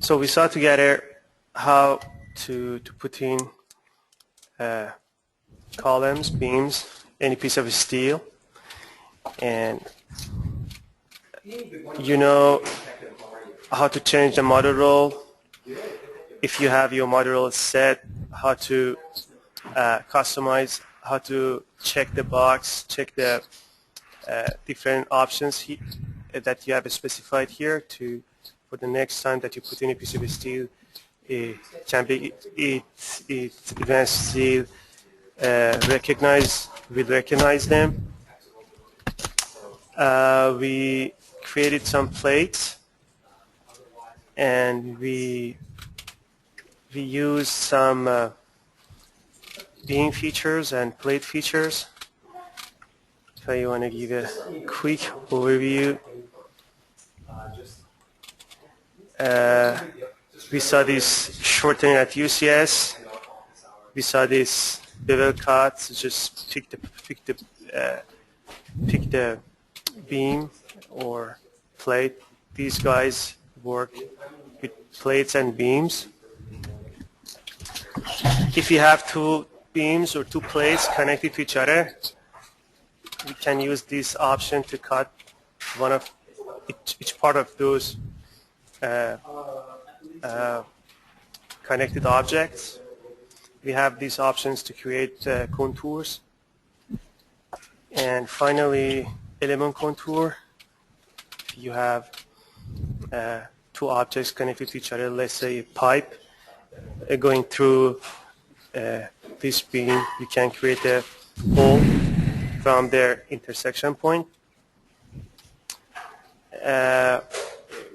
So we saw together how to put in columns, beams, any piece of steel, and you know how to change the model role. If you have your model role set, how to customize, how to check the box, check the different options that you have specified here to for the next time that you put in a piece of steel, it can be advanced steel will recognize them. We created some plates, and we used some beam features and plate features. So you want to give a quick overview. We saw this shortening at UCS. We saw this bevel cut. Just pick the beam or plate. These guys work with plates and beams. If you have two beams or two plates connected to each other, we can use this option to cut one of each part of those connected objects. We have these options to create contours. And finally, element contour. If you have two objects connected to each other, let's say a pipe going through this beam, you can create a hole from their intersection point.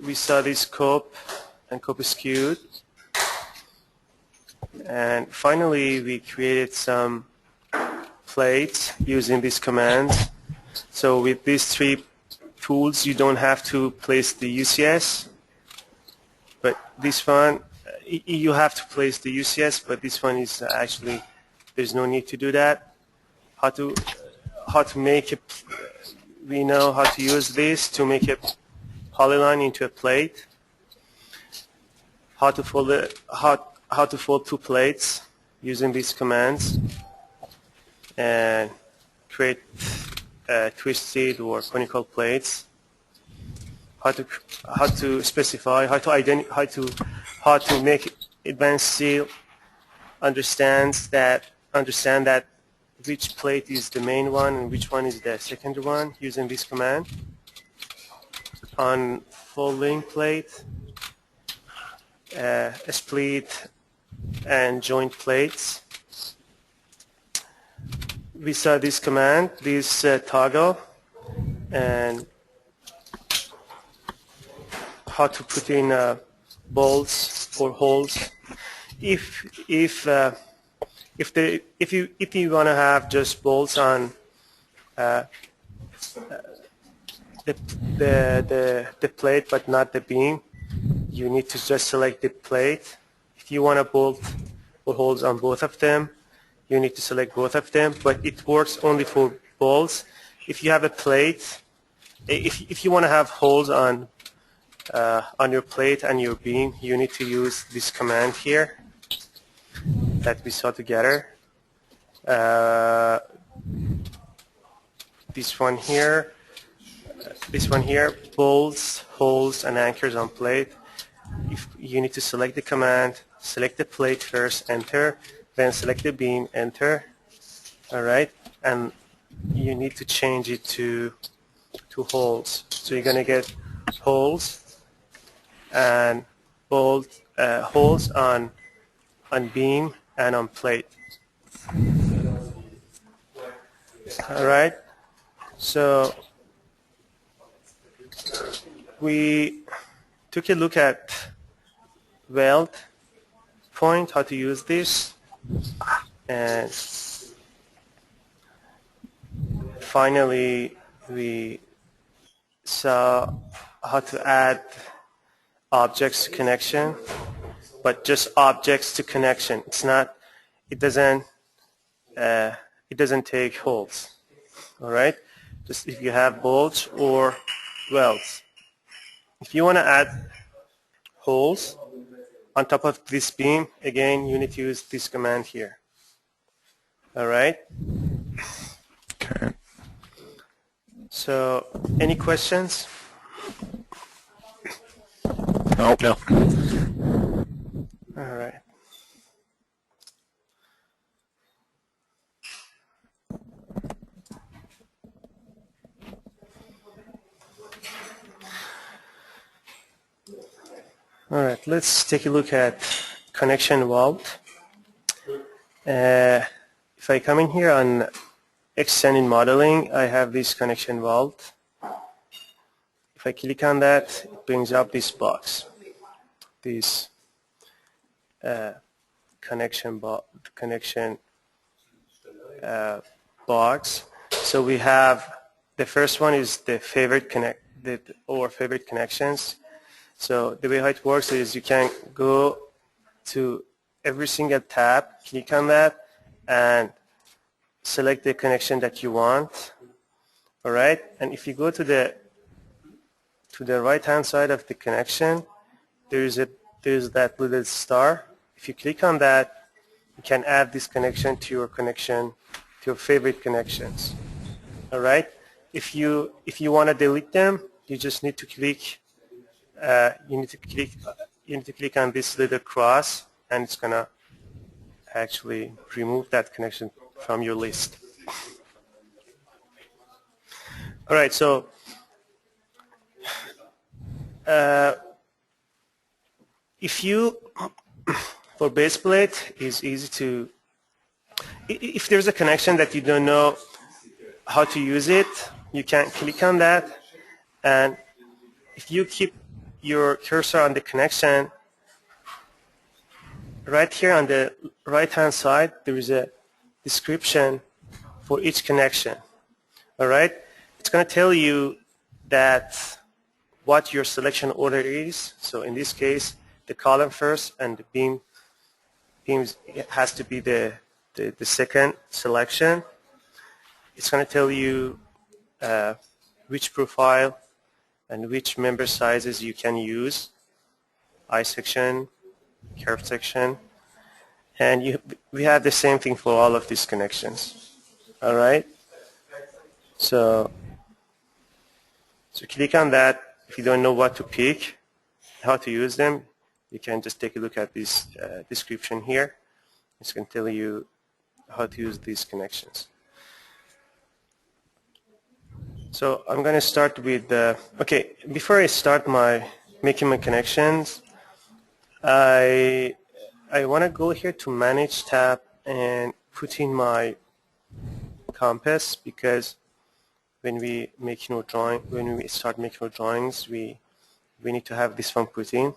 We saw this cope and cope skewed. And finally, we created some plates using this command. So with these three tools, you don't have to place the UCS. But this one, you have to place the UCS, but this one is actually, there's no need to do that. How to make it, we know how to use this to make a polyline into a plate. How to fold two plates using these commands and create twisted or conical plates. How to specify, how to make advanced steel understand that which plate is the main one and which one is the secondary one using this command. On folding plate, split and joint plates. We saw this command, this toggle, and how to put in bolts or holes. If you want to have just bolts on the plate but not the beam, you need to just select the plate. If you want a bolt or holes on both of them, you need to select both of them, but it works only for bolts. If you have a plate, if you want to have holes on your plate and your beam, you need to use this command here that we saw together. This one here, bolts, holes, and anchors on plate. If you need to select the command, select the plate first, enter, then select the beam, enter. All right, and you need to change it to holes. So you're gonna get holes and holes on beam and on plate. All right, so we took a look at weld point, how to use this, and finally we saw how to add objects to connection, but just objects to connection. It doesn't it doesn't take holes. All right, just if you have bolts or welds. If you want to add holes on top of this beam, again, you need to use this command here. All right. Okay. So, any questions? Oh, no. All right. All right, let's take a look at connection vault. If I come in here on extended modeling, I have this connection vault. If I click on that, it brings up this box, this connection box. So we have the first one is the favorite favorite connections. So the way how it works is you can go to every single tab, click on that, and select the connection that you want. All right, and if you go to the right hand side of the connection, there's that little star. If you click on that, you can add this connection to your favorite connections. All right, if you want to delete them, you just need to click. You need to click on this little cross, and it's gonna actually remove that connection from your list. All right, so if you for base plate is easy to. If there's a connection that you don't know how to use it, you can click on that, and if you keep your cursor on the connection, right here on the right hand side there is a description for each connection. All right, it's going to tell you that what your selection order is. So in this case, the column first and the beams has to be the second selection. It's going to tell you which profile and which member sizes you can use, I section, curve section, and we have the same thing for all of these connections. All right, so click on that. If you don't know what to pick, how to use them, you can just take a look at this description here. It's going to tell you how to use these connections. So I'm going to start with okay, before I start making my connections, I want to go here to Manage tab and put in my compass, because when we start making our drawings, we need to have this one put in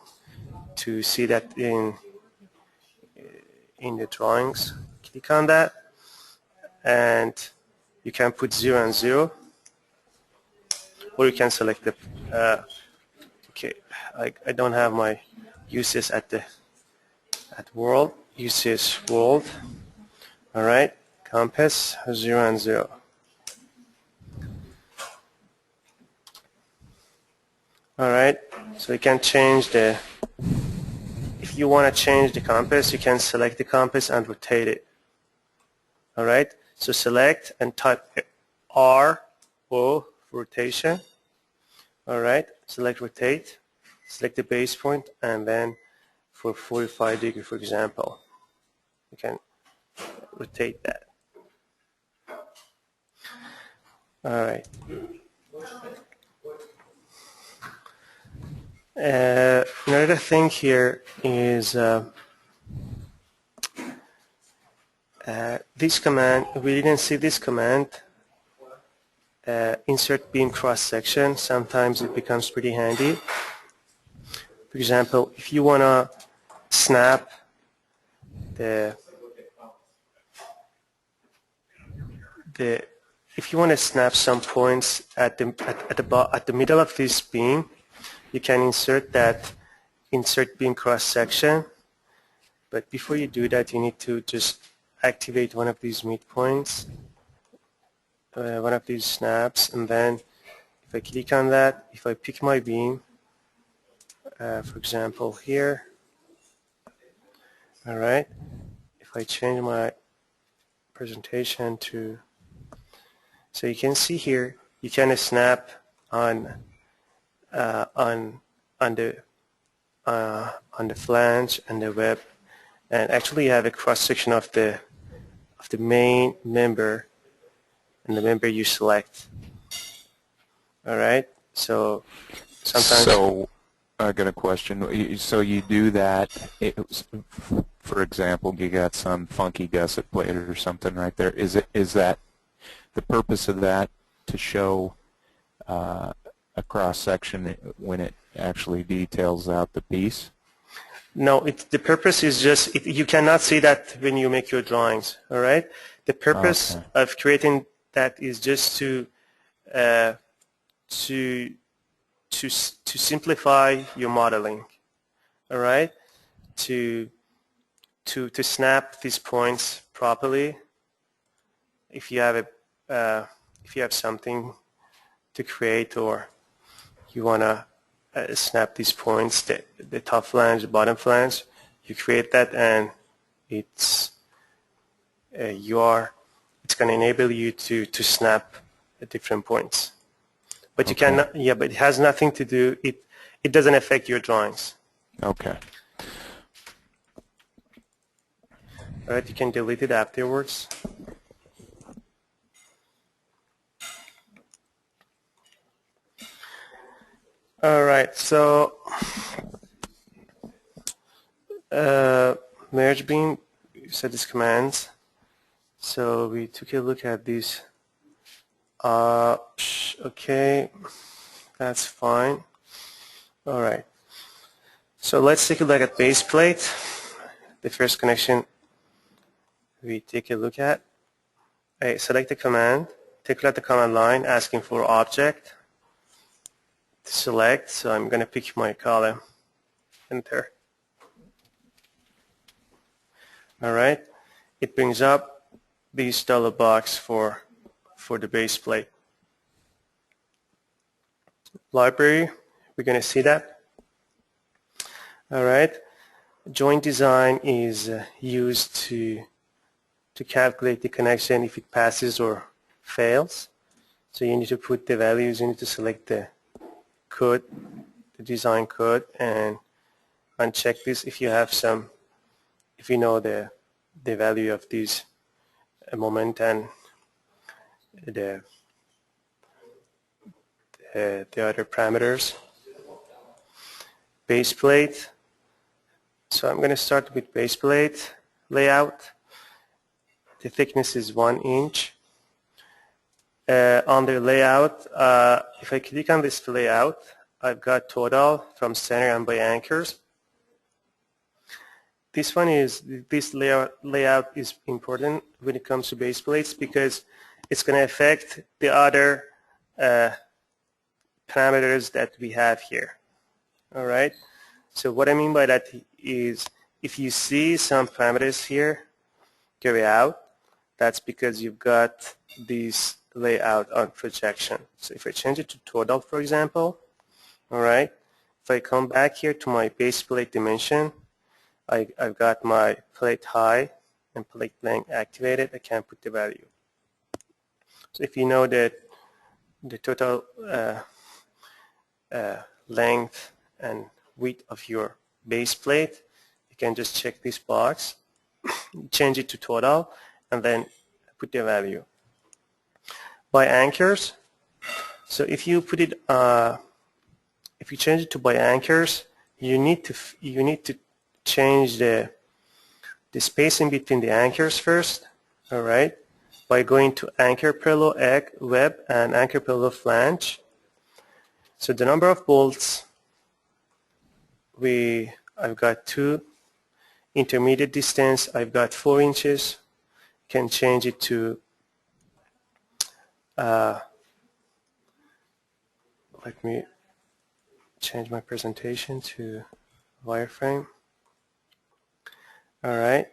to see that in the drawings. Click on that, and you can put 0 and 0. Or you can select the, okay, I don't have my uses at world, uses world. All right, compass 0 and 0. All right, so you can change if you want to change the compass, you can select the compass and rotate it. All right, so select and type R, O, rotation. All right, select rotate, select the base point, and then for 45 degree, for example, you can rotate that. All right. Another thing here is this command. We didn't see this command. Insert beam cross section. Sometimes it becomes pretty handy. For example, if you want to snap if you want to snap some points at the middle of this beam, you can insert beam cross section. But before you do that, you need to just activate one of these midpoints one of these snaps, and then if I click on that, if I pick my beam, for example here, all right, if I change my presentation to, so you can see here, you can snap on on the flange and the web, and actually you have a cross section of the main member and the member you select. All right, so sometimes. So I got a question. So you do that, for example, you got some funky gusset plate or something right there. Is that the purpose of that, to show a cross section when it actually details out the piece? No, the purpose is just, you cannot see that when you make your drawings, all right? The purpose Okay. of creating that is just to simplify your modeling, all right? To snap these points properly. If you have something to create, or you wanna snap these points, the top flange, the bottom flange, you create that, and it's going to enable you to snap at different points. But you Okay. cannot, yeah, but it has nothing to do, it doesn't affect your drawings. Okay. All right, you can delete it afterwards. All right, so merge beam, you set these commands. So we took a look at these. Okay, that's fine. All right. So let's take a look at base plate. The first connection we take a look at. I select the command, take a look at the command line asking for object. Select, so I'm going to pick my column. Enter. All right. It brings up this dialog box for the base plate. Library, we're going to see that. All right. Joint design is used to calculate the connection if it passes or fails. So you need to put the values, you need to select the code, the design code, and uncheck this if you have some, if you know the value of these moment and the other parameters. Base plate. So I'm going to start with base plate layout. The thickness is 1 inch. On the layout, if I click on this layout, I've got total from center and by anchors. This layout is important when it comes to base plates because it's going to affect the other parameters that we have here. All right. So what I mean by that is, if you see some parameters here carry out, that's because you've got this layout on projection. So if I change it to total, for example, all right, if I come back here to my base plate dimension, I've got my plate height and plate length activated. I can put the value. So if you know that the total length and width of your base plate, you can just check this box, change it to total, and then put the value. By anchors, so if you put it, if you change it to by anchors, you need to change the spacing between the anchors first. All right, by going to anchor parallel web and anchor parallel flange. So the number of bolts, I've got 2. Intermediate distance, I've got 4 inches. Can change it to let me change my presentation to wireframe. All right.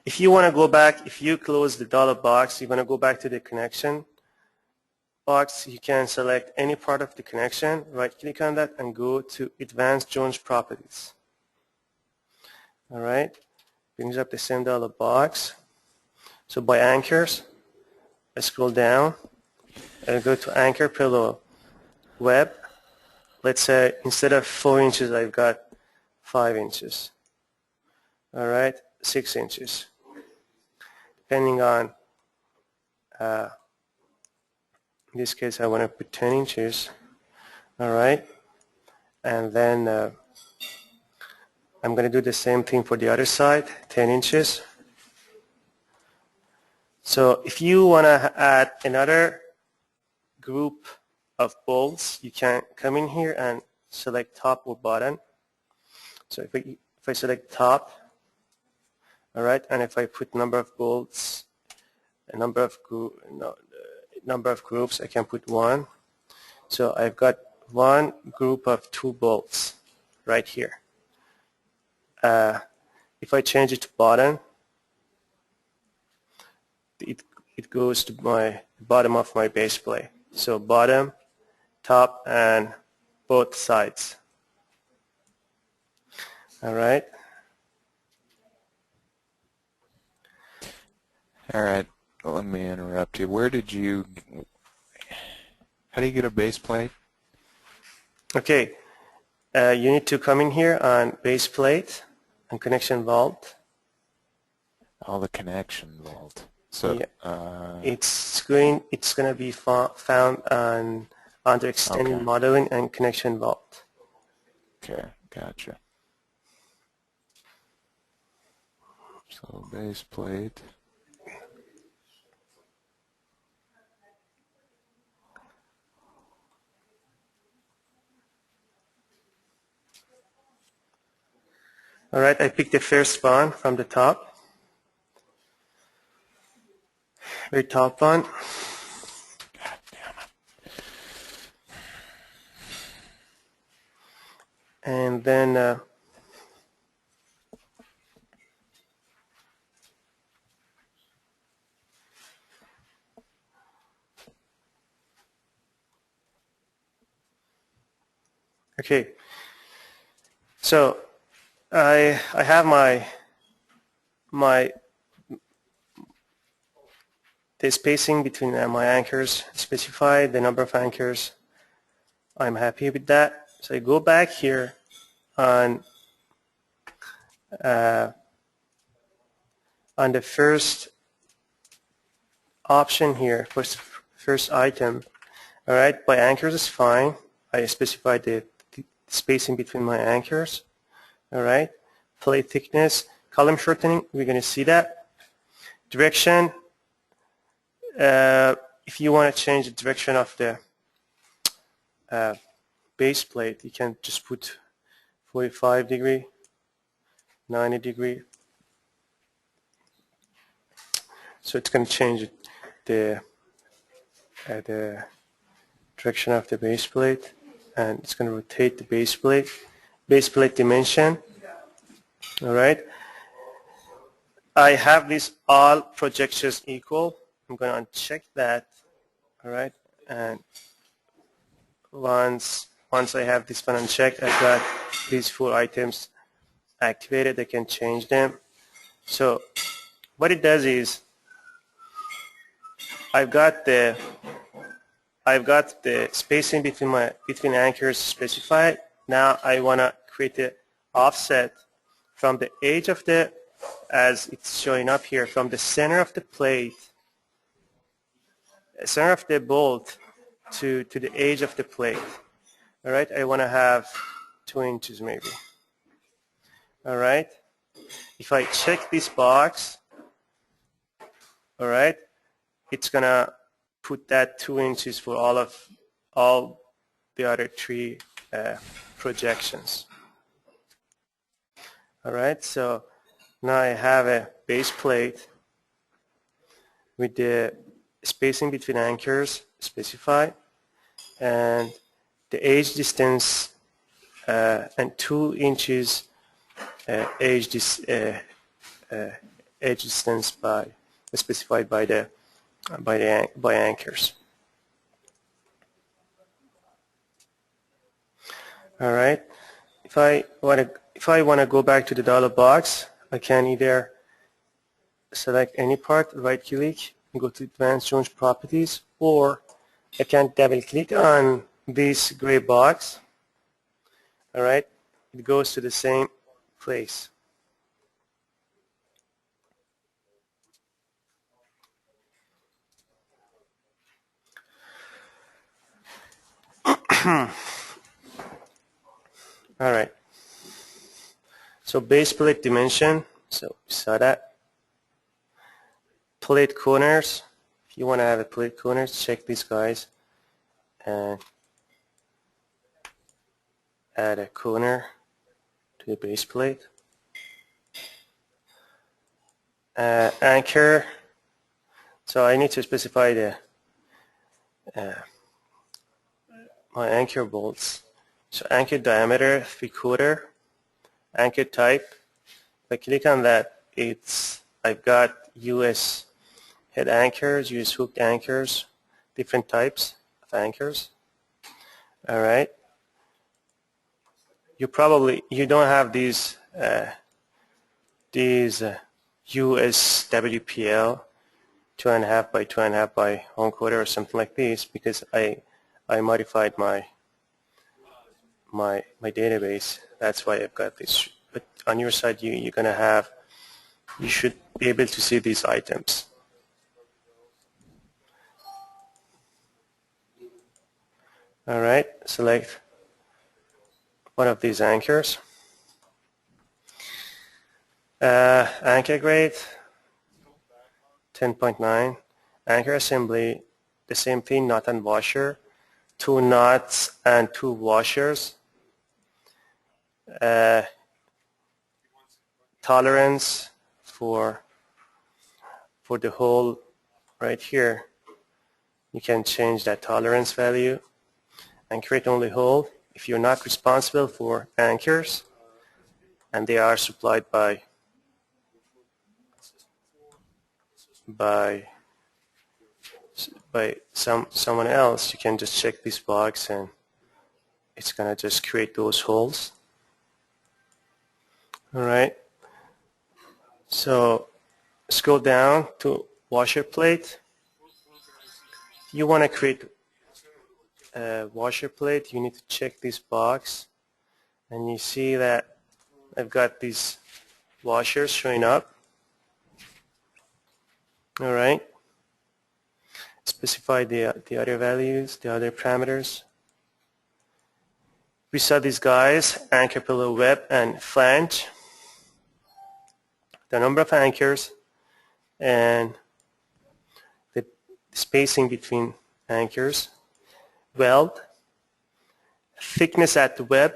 if you want to go back, if you close the dollar box, you want to go back to the connection box, you can select any part of the connection, right click on that and go to Advanced Jones Properties. Alright, brings up the same dollar box. So by anchors, I scroll down and go to anchor pillow web. Let's say instead of 4 inches I've got 5 inches. Alright, 6 inches. Depending on in this case I want to put 10 inches. Alright, and then I'm going to do the same thing for the other side, 10 inches. So if you want to add another group of bolts, you can come in here and select top or bottom. So if I select top, alright, and if I put number of bolts, number of groups, I can put 1. So I've got one group of 2 bolts right here. If I change it to bottom, it goes to my bottom of my base plate. So bottom, top, and both sides. All right. All right. Let me interrupt you. How do you get a base plate? Okay. You need to come in here on base plate and connection vault. Oh, the connection vault. So yeah. It's going to be found under extended modeling and connection vault. Okay, gotcha. So base plate. All right, I picked the first one from the top. Very top one. God damn it. And then okay. So I have the spacing between my anchors specified, the number of anchors. I'm happy with that. So I go back here on the first option here, first item. All right, by anchors is fine. I specified the spacing between my anchors. All right, plate thickness, column shortening, we're going to see that. Direction, if you want to change the direction of the base plate, you can just put 45 degree, 90 degree. So it's going to change the direction of the base plate, and it's going to rotate the base plate dimension. All right. I have these all projections equal. I'm going to uncheck that. All right. And once I have this one unchecked, I've got these 4 items activated. I can change them. So what it does is I've got the spacing between anchors specified. Now I want to create the offset from the edge of the, as it's showing up here, from the center of the plate, center of the bolt to the edge of the plate. All right, I want to have 2 inches maybe. All right, if I check this box, all right, it's gonna put that 2 inches for all the other 3 projections. All right, so now I have a base plate with the spacing between anchors specified and the edge distance and 2 inches edge edge distance specified by anchors. All right. If I want to go back to the dialog box, I can either select any part, right click, and go to Advanced Joint Properties, or I can double click on this gray box. All right. It goes to the same place. All right. So base plate dimension. So we saw that. Plate corners. If you want to have a plate corners, check these guys and add a corner to the base plate. Anchor. So I need to specify the my anchor bolts. So anchor diameter 3/4, anchor type. If I click on that, I've got US head anchors, US hooked anchors, different types of anchors. All right. You don't have these US WPL 2.5 by 2.5 by 1/4 or something like this, because I modified my database. That's why I've got this. But on your side, you should be able to see these items. All right, select one of these anchors. Anchor grade 10.9. Anchor assembly, the same thing, knot and washer. 2 knots and 2 washers. Tolerance for the hole right here. You can change that tolerance value and create only hole if you're not responsible for anchors and they are supplied by someone else. You can just check this box and it's gonna just create those holes. All right, so scroll down to washer plate. If you want to create a washer plate, you need to check this box and you see that I've got these washers showing up. All right, specify the other values, the other parameters. We saw these guys, anchor, pillow, web, and flange. The number of anchors and the spacing between anchors. Weld, thickness at the web.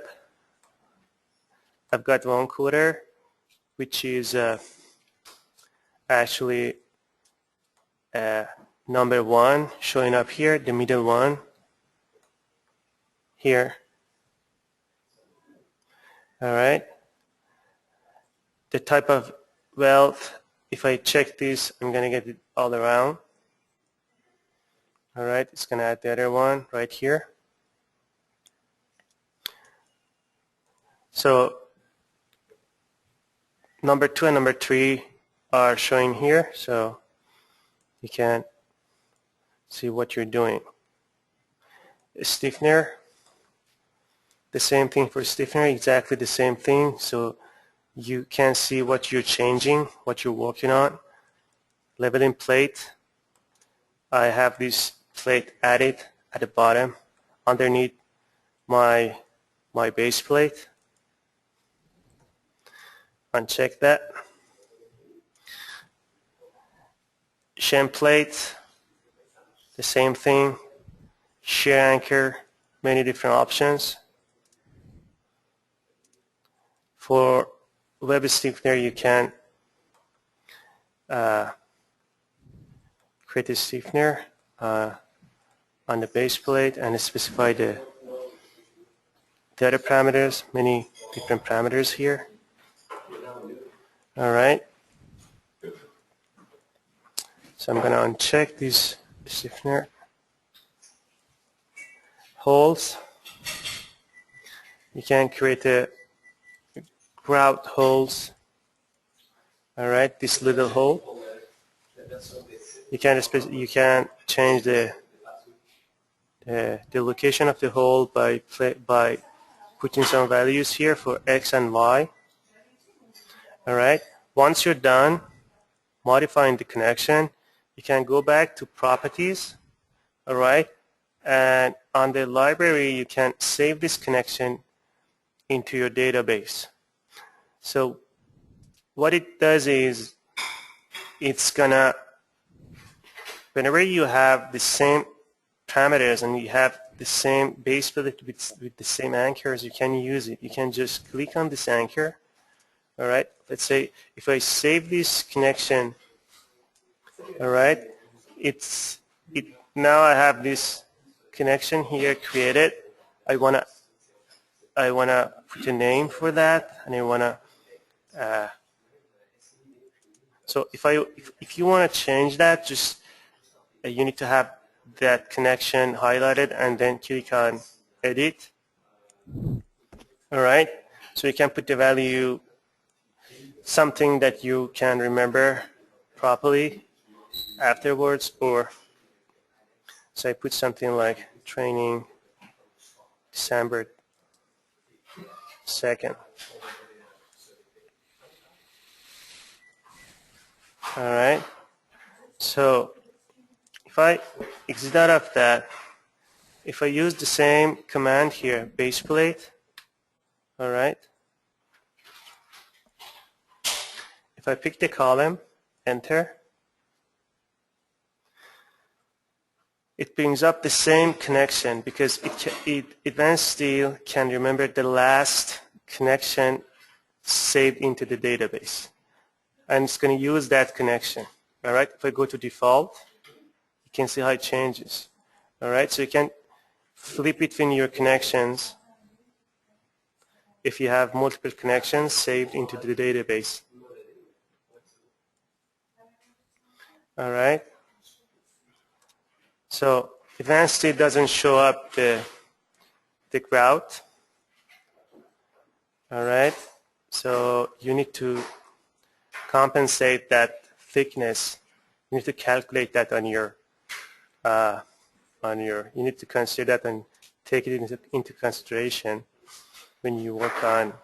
I've got 1/4, which is actually number 1 showing up here, the middle one here. All right. The type of weld, if I check this, I'm going to get it all around. All right, it's going to add the other one right here. So number 2 and number 3 are showing here, so you can see what you're doing. A stiffener, the same thing for stiffener, exactly the same thing. So you can see what you're changing, what you're working on. Leveling plate, I have this plate added at the bottom underneath my base plate. Uncheck that. Shim plate, the same thing. Shear anchor, many different options. For web stiffener, you can create a stiffener on the base plate and specify the other parameters, many different parameters here. All right. So I'm going to uncheck these stiffener holes. You can create a grout holes. All right, this little hole. You can change the location of the hole by putting some values here for X and Y. All right. Once you're done modifying the connection, you can go back to properties. All right. And on the library, you can save this connection into your database. So what it does is it's gonna, whenever you have the same parameters and you have the same base plate with the same anchors, you can use it. You can just click on this anchor. All right. Let's say if I save this connection, all right, now I have this connection here created. I wanna put a name for that, and I wanna. So if you want to change that, just you need to have that connection highlighted and then click on edit. All right. So you can put the value something that you can remember properly afterwards, or so I put something like training December 2nd. All right. So if I exit out of that, if I use the same command here, base plate, all right. If I pick the column, enter, it brings up the same connection because Advanced Steel can remember the last connection saved into the database. And it's going to use that connection. All right. If I go to default, you can see how it changes. All right. So you can flip between your connections if you have multiple connections saved into the database. All right. So Advanced Steel doesn't show up the grout. All right. So you need to compensate that thickness. You need to calculate that on your you need to consider that and take it into consideration when you work on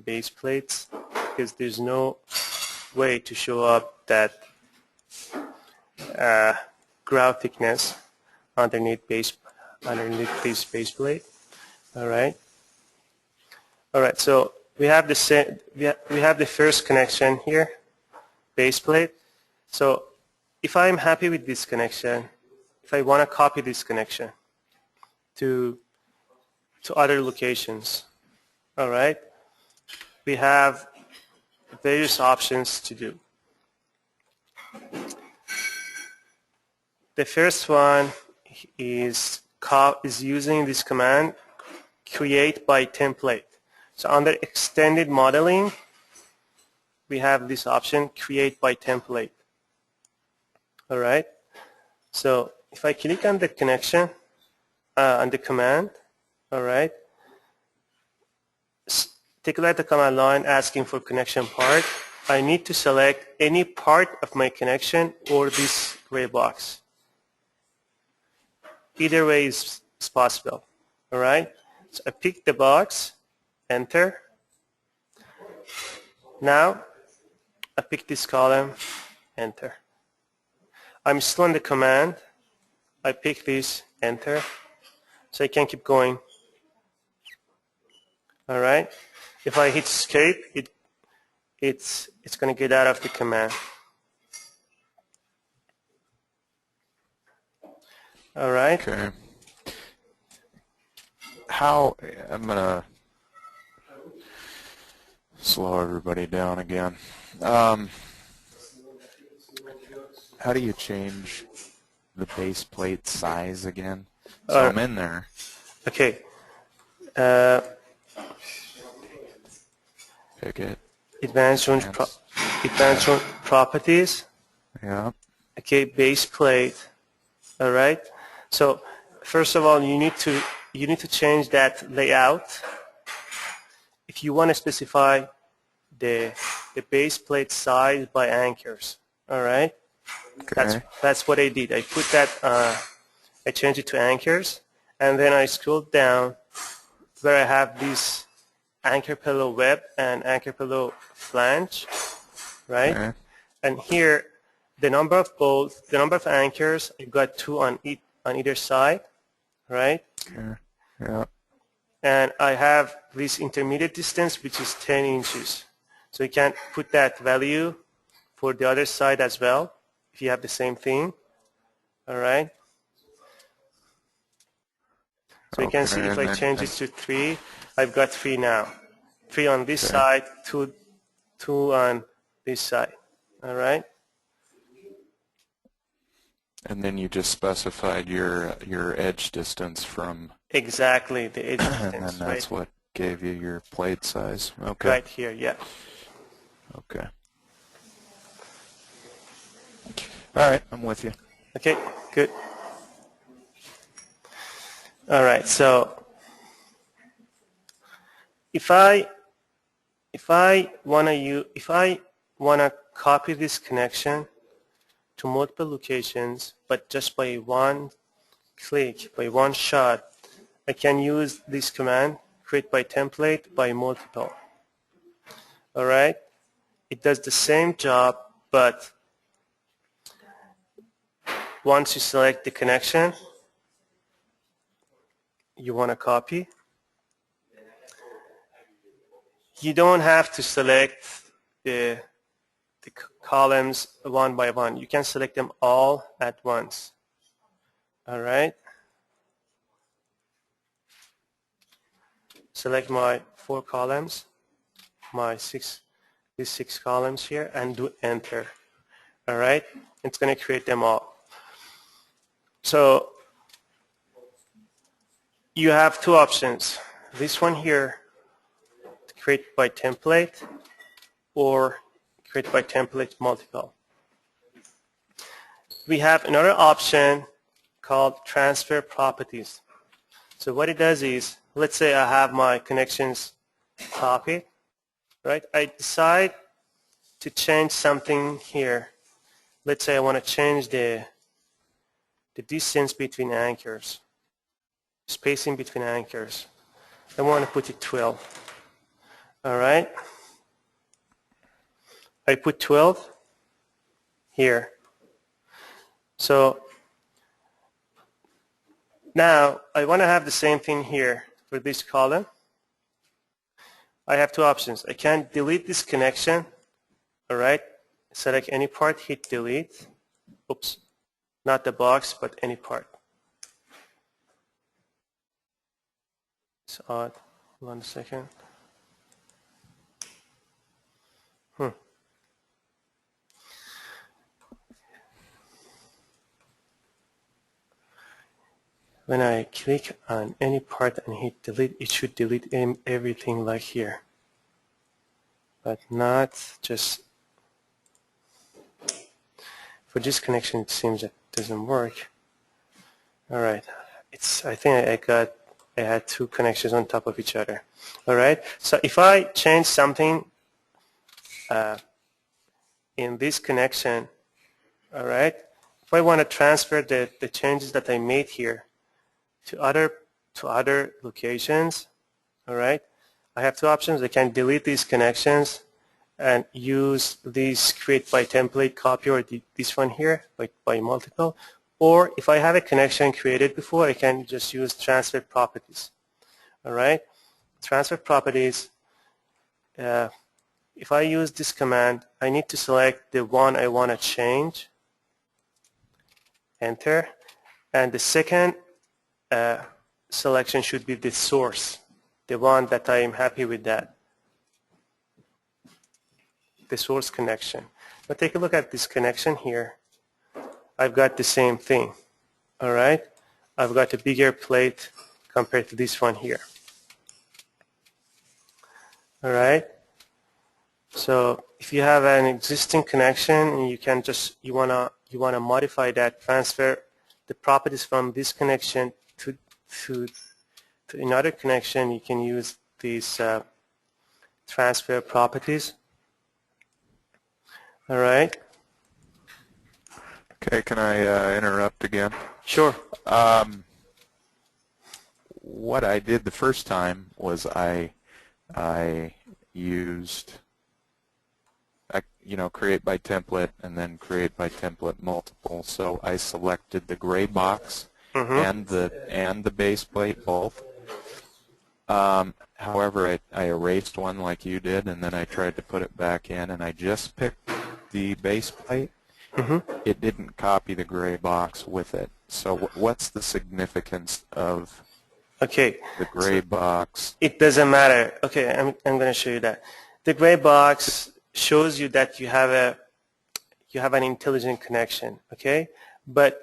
base plates, because there's no way to show up that grout thickness underneath this base plate. All right. All right. So we have the first connection here, base plate. So if I'm happy with this connection, if I want to copy this connection to other locations, all right, we have various options to do. The first one is using this command, create by template. So under extended modeling, we have this option, create by template. All right. So if I click on the connection, on the command, all right, take a look at the command line asking for connection part. I need to select any part of my connection or this gray box. Either way is possible. All right. So I pick the box, enter. Now I pick this column, enter. I'm still on the command. I pick this, enter. So I can keep going. All right. If I hit escape, it's going to get out of the command. All right. Okay. I'm going to slow everybody down again. How do you change the base plate size again? So I'm in there. Okay. Pick it. Advanced properties. Yeah. okay, base plate. All right. So first of all, you need to change that layout. If you want to specify the base plate size by anchors. All right. Okay. That's what I did. I put that. I changed it to anchors, and then I scrolled down where I have this anchor pillow web and anchor pillow flange, right? Okay. And here, the number of anchors, I've got 2 on either side, right? Okay. Yeah. And I have this intermediate distance, which is 10 inches. So you can put that value for the other side as well, if you have the same thing, all right? So you can see Okay, if and I then change it to 3, I've got 3 now. 3 on this Okay. side, two on this side, all right? and then you just specified your edge distance from, Exactly, the edge and distance, then that's right? what gave you your plate size. Okay. Right here, yeah. Okay. All right, I'm with you. Okay, good. All right, so if I wanna copy this connection to multiple locations, but just by one click, by one shot, I can use this command, create by template by multiple. All right, it does the same job, but once you select the connection you want to copy, you don't have to select the columns one by one. You can select them all at once. All right. Select my 4 columns, these 6 columns here, and do enter. All right. It's going to create them all. So you have 2 options. This one here, create by template, or create by template multiple. We have another option called transfer properties. So what it does is, let's say I have my connections copied, right? I decide to change something here. Let's say I want to change the distance between anchors, spacing between anchors. I want to put it 12. All right. I put 12 here. So now I want to have the same thing here for this column. I have 2 options. I can delete this connection. All right. Select any part, hit delete. Oops. Not the box, but any part. It's odd. Hold on a second. When I click on any part and hit delete, it should delete everything like here. But not just for this connection. It seems that doesn't work. All right. I think I had 2 connections on top of each other. All right. So if I change something in this connection, all right, if I want to transfer the changes that I made here to other locations, all right, I have 2 options. I can delete these connections and use this create by template copy, or this one here, like by multiple. Or if I have a connection created before, I can just use transfer properties. All right, transfer properties. If I use this command, I need to select the one I want to change, enter, and the second selection should be the source, the one that I am happy with, that the source connection. But take a look at this connection here. I've got the same thing. All right, I've got a bigger plate compared to this one here. All right. So if you have an existing connection and you you want to modify that, transfer the properties from this connection to another connection, you can use these transfer properties. All right. Okay, can I interrupt again? Sure. What I did the first time was I used create by template and then create by template multiple. So I selected the gray box and the base plate both. However, I erased one like you did, and then I tried to put it back in, and I just picked the base plate. It didn't copy the gray box with it. So what's the significance of Okay. the gray box? It doesn't matter. Okay, I'm going to show you that. The gray box shows you that you have an intelligent connection. Okay, but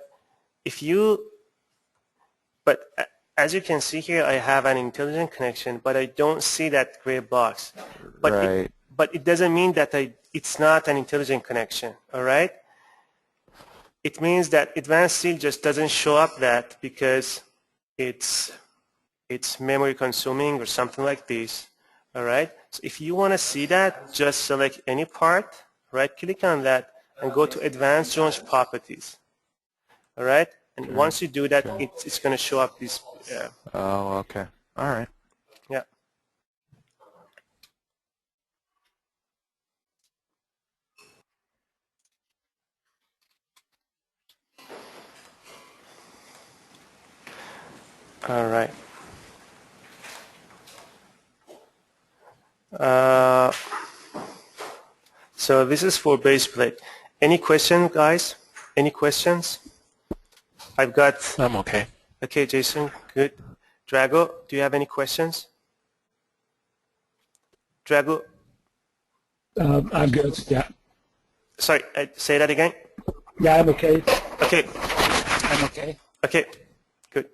as you can see here, I have an intelligent connection, but I don't see that gray box. But Right. It doesn't mean that it's not an intelligent connection. All right. It means that Advanced Seal just doesn't show up that because it's memory consuming or something like this. All right. So if you want to see that, just select any part, right click on that, and go to Advanced Joins Properties. All right. And once you do that, it's going to show up this. Oh, okay. All right. Yeah. All right. So this is for base plate. Any questions, guys? Any questions? I've got. I'm okay. Okay, Jason, good. Drago, do you have any questions? Drago, I'm good. Yeah. sorry, say that again. Yeah, I'm okay. Okay, I'm okay. okay, good.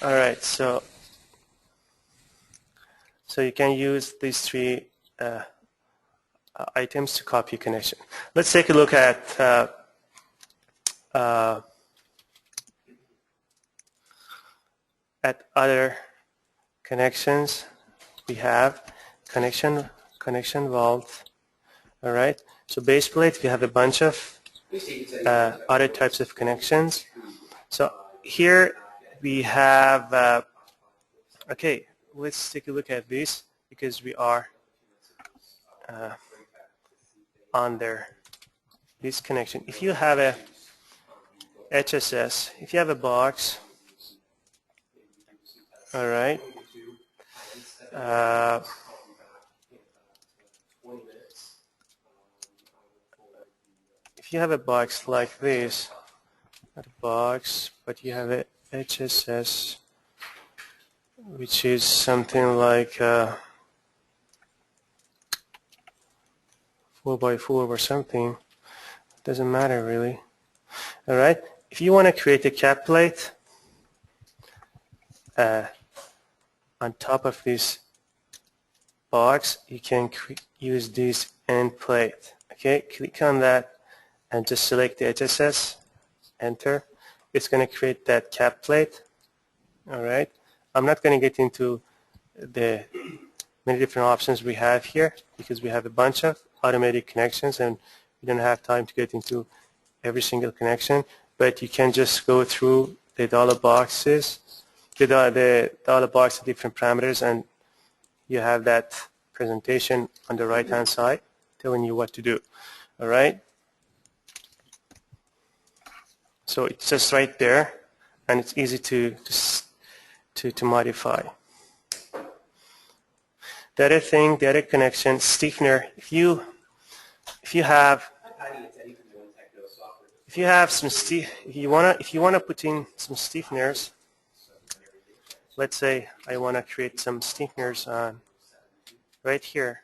All right, so you can use these three items to copy connection. Let's take a look at other connections. We have connection vault. All right. So base plate, we have a bunch of other types of connections. So here we have. Okay, let's take a look at this because we are under this connection. If you have a HSS, if you have a box, all right. If you have a box like this, not a box, but you have a HSS, which is something like 4x4 or something, doesn't matter really. All right. If you want to create a cap plate on top of this box, you can use this end plate. Okay, click on that and just select the HSS, enter. It's going to create that cap plate. All right. I'm not going to get into the many different options we have here because we have a bunch of automated connections and we don't have time to get into every single connection, but you can just go through the dollar boxes, the dollar box of different parameters, and you have that presentation on the right hand side telling you what to do. All right. So it's just right there and it's easy to modify. The other thing, the other connection, stiffener. If you have some if you wanna put in some stiffeners, let's say I wanna create some stiffeners on right here.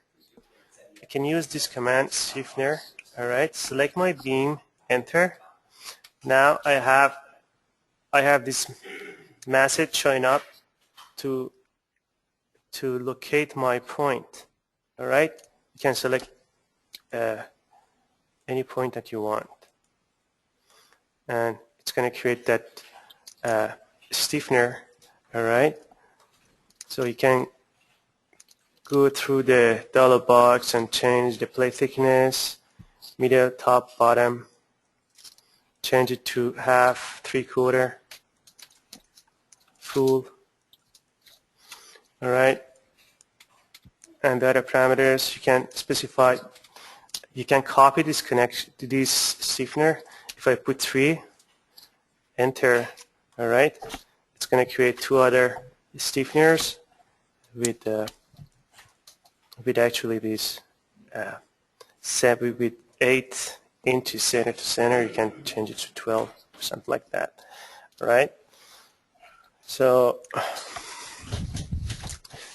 I can use this command, stiffener. All right, select my beam, enter. Now I have this message showing up to locate my point. All right, you can select any point that you want. And it's going to create that stiffener, all right? So you can go through the dollar box and change the plate thickness, middle, top, bottom, change it to half, 3/4, full, all right? And the other parameters you can specify. You can copy this connection to this stiffener. If I put 3, enter, all right, it's going to create 2 other stiffeners with actually this 7 with 8 into center to center. You can change it to 12 or something like that, all right? So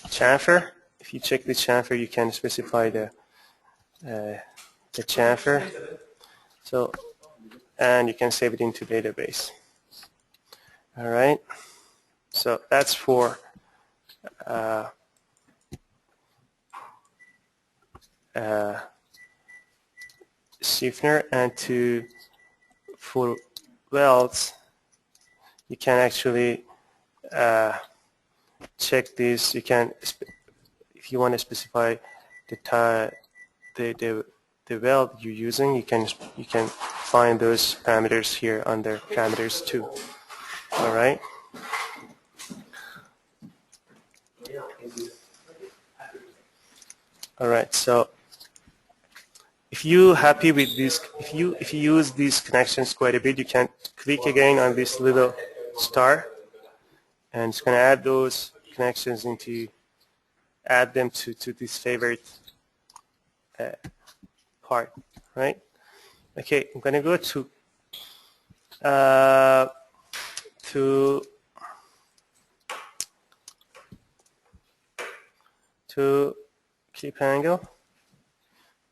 chamfer. If you check the chamfer, you can specify the chamfer. So, and you can save it into database. All right. So that's for stiffener, and for welds, you can actually check this. You can, if you want to specify the weld you're using, you can find those parameters here under parameters too. All right. All right. So if you're happy with this, if you use these connections quite a bit, you can click again on this little star, and it's going to add those connections add them to this favorite part, right? Okay, I'm going to go to clip angle.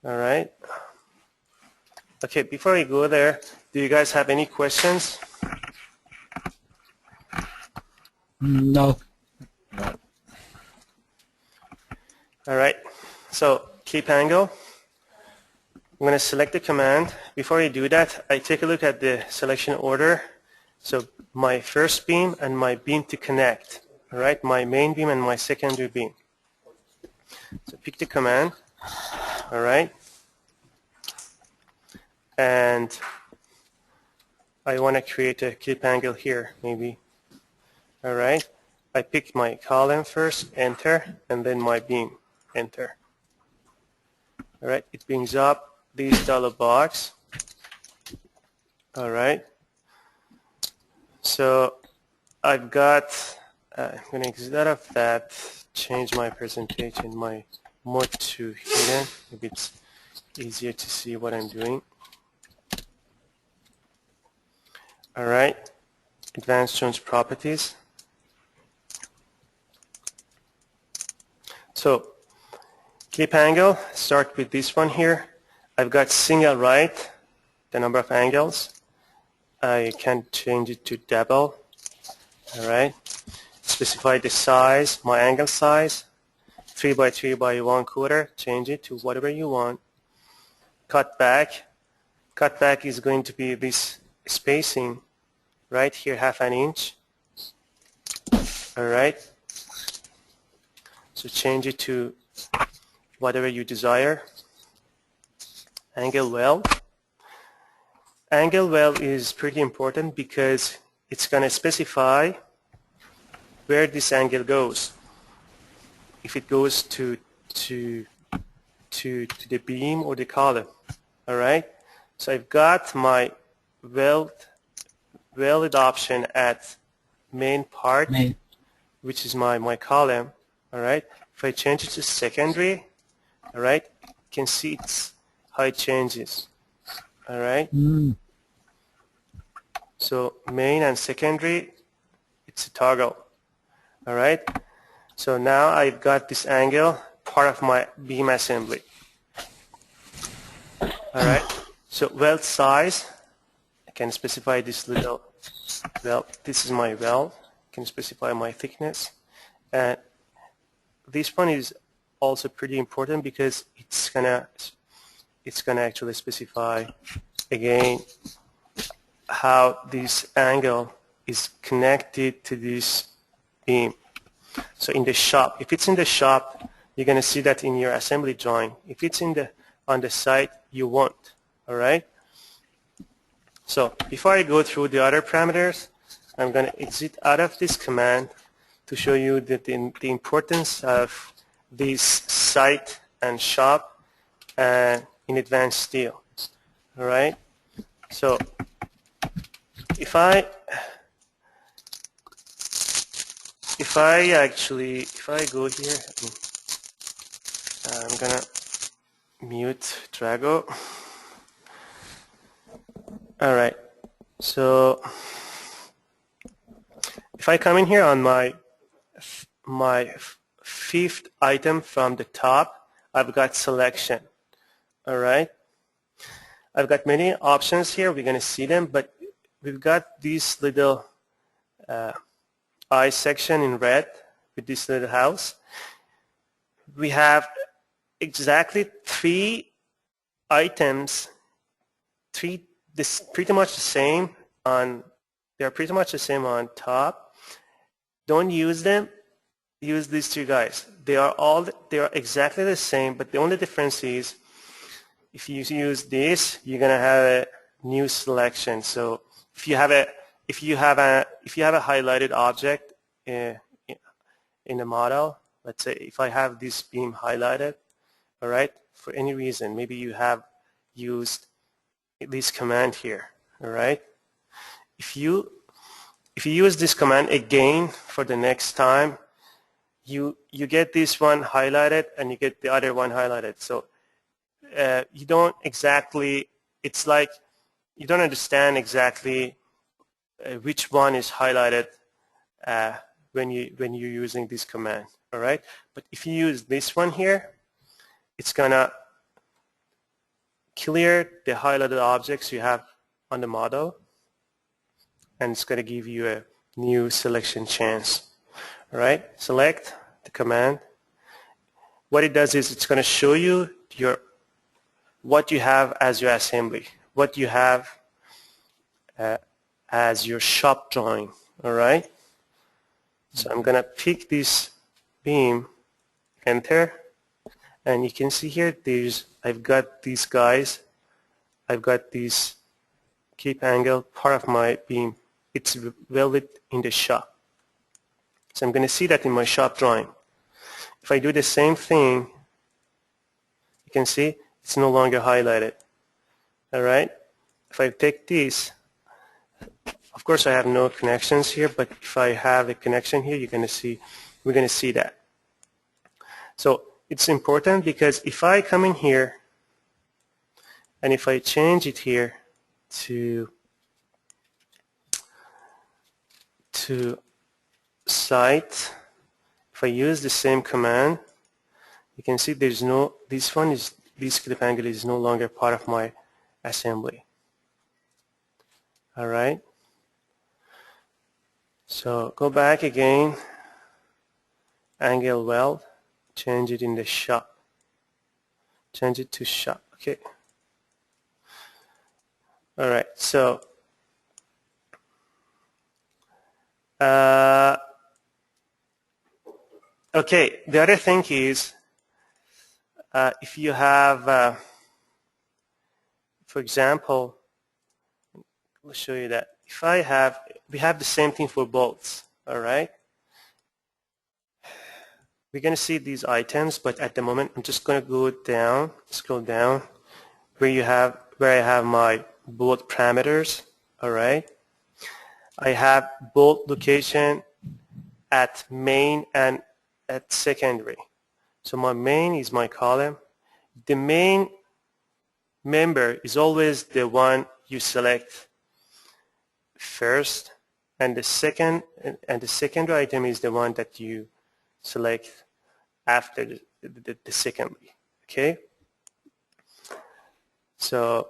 All right. Okay, before I go there, do you guys have any questions? No. All right. So clip angle. I'm going to select the command. Before I do that, I take a look at the selection order. So my first beam and my beam to connect. All right, my main beam and my secondary beam. So pick the command. All right. And I want to create a clip angle here, maybe. All right. I pick my column first, enter, and then my beam, enter. All right. It brings up this dollar box. All right. So I've got, I'm going to exit out of that, change my presentation, my mode to hidden. Maybe it's easier to see what I'm doing. All right, advanced Jones properties. So clip angle, start with this one here. I've got single right, the number of angles. I can change it to double. All right, specify the size, my angle size, 3 by 3 by 1/4. Change it to whatever you want. Cut back. Cut back is going to be this spacing right here, 1/2 inch. All right. So change it to whatever you desire. Angle weld. Angle weld is pretty important because it's going to specify where this angle goes. If it goes to the beam or the column. All right. So I've got my welded option at main part, which is my column. All right. If I change it to secondary, all right, you can see how it changes. All right. So main and secondary, it's a toggle. All right. So now I've got this angle part of my beam assembly. All right. So weld size, I can specify this little weld. This is my weld. I can specify my thickness. And this one is also pretty important because it's gonna it's going to actually specify again how this angle is connected to this beam. So in the shop, if it's in the shop, you're going to see that in your assembly drawing. If it's on the site, you won't. All right? So before I go through the other parameters, I'm going to exit out of this command to show you the importance of this site and shop in Advanced Steel. All right? So if I go here, I'm gonna mute Drago. All right, so if I come in here on my fifth item from the top, I've got selection. All right, I've got many options here. We're gonna see them, but we've got this little I section in red with this little house. We have exactly three items, pretty much the same on. They're pretty much the same on top. Don't use them. Use these two guys. They are exactly the same, but the only difference is if you use this, you're gonna have a new selection. So if you have a highlighted object in a model, let's say if I have this beam highlighted, all right, for any reason, maybe you have used this command here, all right. If you use this command again for the next time, you get this one highlighted and you get the other one highlighted. So you don't exactly. It's like you don't understand exactly which one is highlighted when you're using this command, all right? But if you use this one here, it's gonna clear the highlighted objects you have on the model, and it's gonna give you a new selection chance, all right? Select the command. What it does is it's gonna show you what you have as your assembly, what you have as your shop drawing, all right? So I'm going to pick this beam, enter, and you can see here I've got these guys, I've got this keep angle, part of my beam. It's welded in the shop. So I'm going to see that in my shop drawing. If I do the same thing, you can see it's no longer highlighted, all right? If I take this, of course I have no connections here, but if I have a connection here, we're going to see that. So it's important because if I come in here and if I change it here to site, if I use the same command, you can see this clip angle is no longer part of my assembly. All right. So go back again, angle weld, change it in the shop. Change it to shop, okay. All right, so okay, the other thing is if you have, for example, I'll show you that. If we have the same thing for bolts, all right? We're going to see these items, but at the moment I'm just going to go down, scroll down, where I have my bolt parameters, all right? I have bolt location at main and at secondary. So my main is my column. The main member is always the one you select first, and the second item is the one that you select after the secondary. Okay. So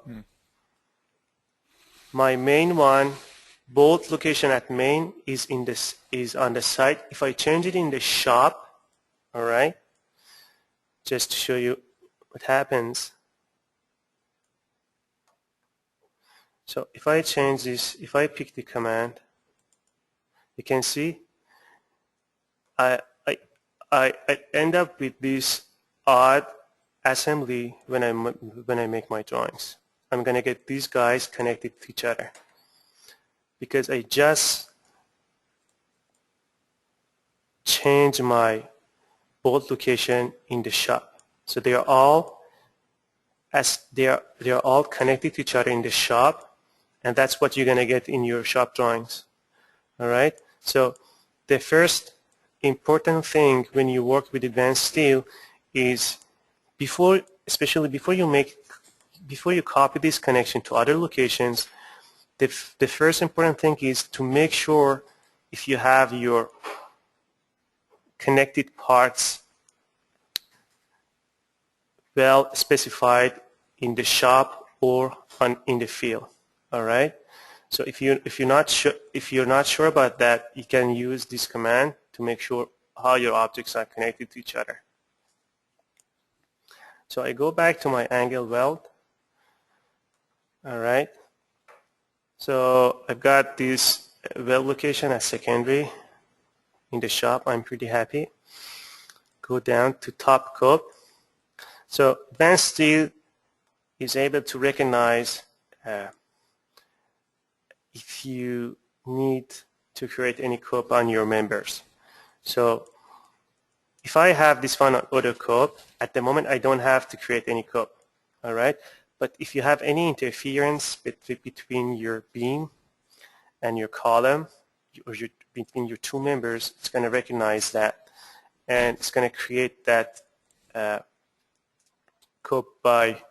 my main one, bolt location at main is on the site. If I change it in the shop, all right, just to show you what happens. So if I change this, if I pick the command, you can see I, I, I end up with this odd assembly when I make my drawings. I'm going to get these guys connected to each other because I just changed my bolt location in the shop. So they are all connected to each other in the shop, and that's what you're going to get in your shop drawings. All right. So the first important thing when you work with advanced steel is especially before you copy this connection to other locations, the first important thing is to make sure if you have your connected parts well specified in the shop or in the field. All right. So if you're not sure about that, you can use this command to make sure how your objects are connected to each other. So I go back to my angle weld. All right. So I've got this weld location as secondary in the shop. I'm pretty happy. Go down to top cope. So advanced steel is able to recognize if you need to create any cope on your members. So if I have this one on auto cope, at the moment I don't have to create any cope. All right. But if you have any interference between your beam and your column, or between your two members, it's going to recognize that, and it's going to create that cope by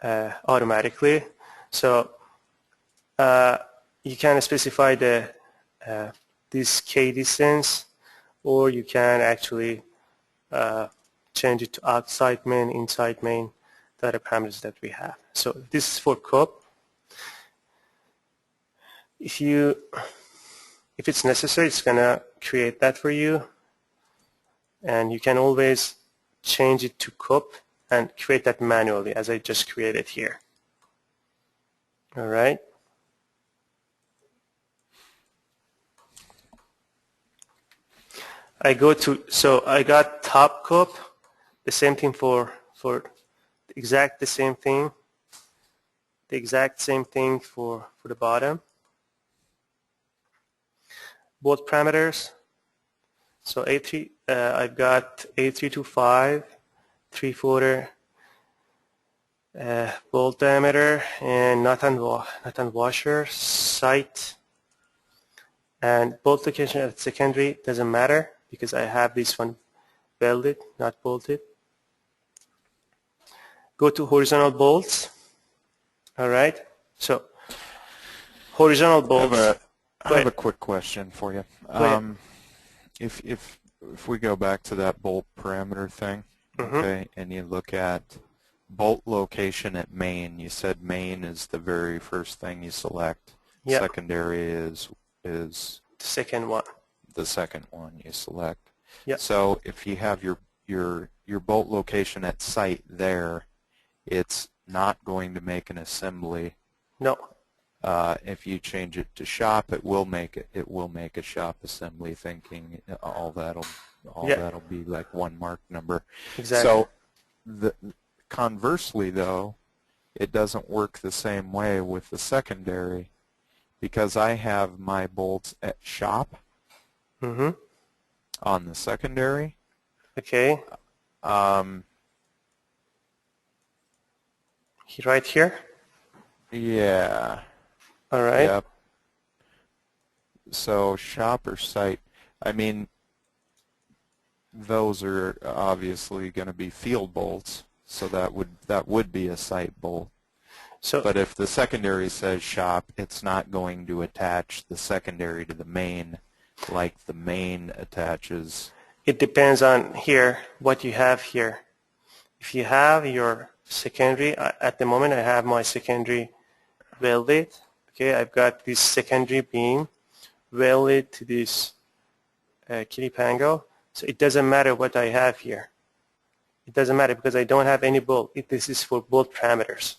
automatically. So you can specify this K distance, or you can actually change it to outside main, inside main, the other parameters that we have. So this is for cope. If it's necessary, it's gonna create that for you, and you can always change it to cope and create that manually, as I just created here. All right. So I got top cope, the same thing for the exact same thing for the bottom. Both parameters. So A3, I've got A325, 3/4 bolt diameter, and nut and washer, sight, and bolt location at secondary doesn't matter because I have this one welded, not bolted. Go to horizontal bolts. All right. So horizontal bolts. I have a quick question for you. If we go back to that bolt parameter thing, okay, and you look at bolt location at main, you said main is the very first thing you select. Yep. Secondary is the second one. the second one you select. Yep. So if you have your bolt location at site there, it's not going to make an assembly. No. If you change it to shop, it will make a shop assembly, thinking all that'll be like one mark number. Exactly. So conversely though, it doesn't work the same way with the secondary, because I have my bolts at shop on the secondary. Okay. Right here? Yeah. All right. Yep. So shop or site, I mean, those are obviously going to be field bolts, so that would be a site bolt. So, but if the secondary says shop, it's not going to attach the secondary to the main like the main attaches. It depends on here what you have here. If you have your secondary, at the moment I have my secondary welded. Okay, I've got this secondary beam welded to this kitty panel. So it doesn't matter what I have here. It doesn't matter because I don't have any bolt. This is for bolt parameters.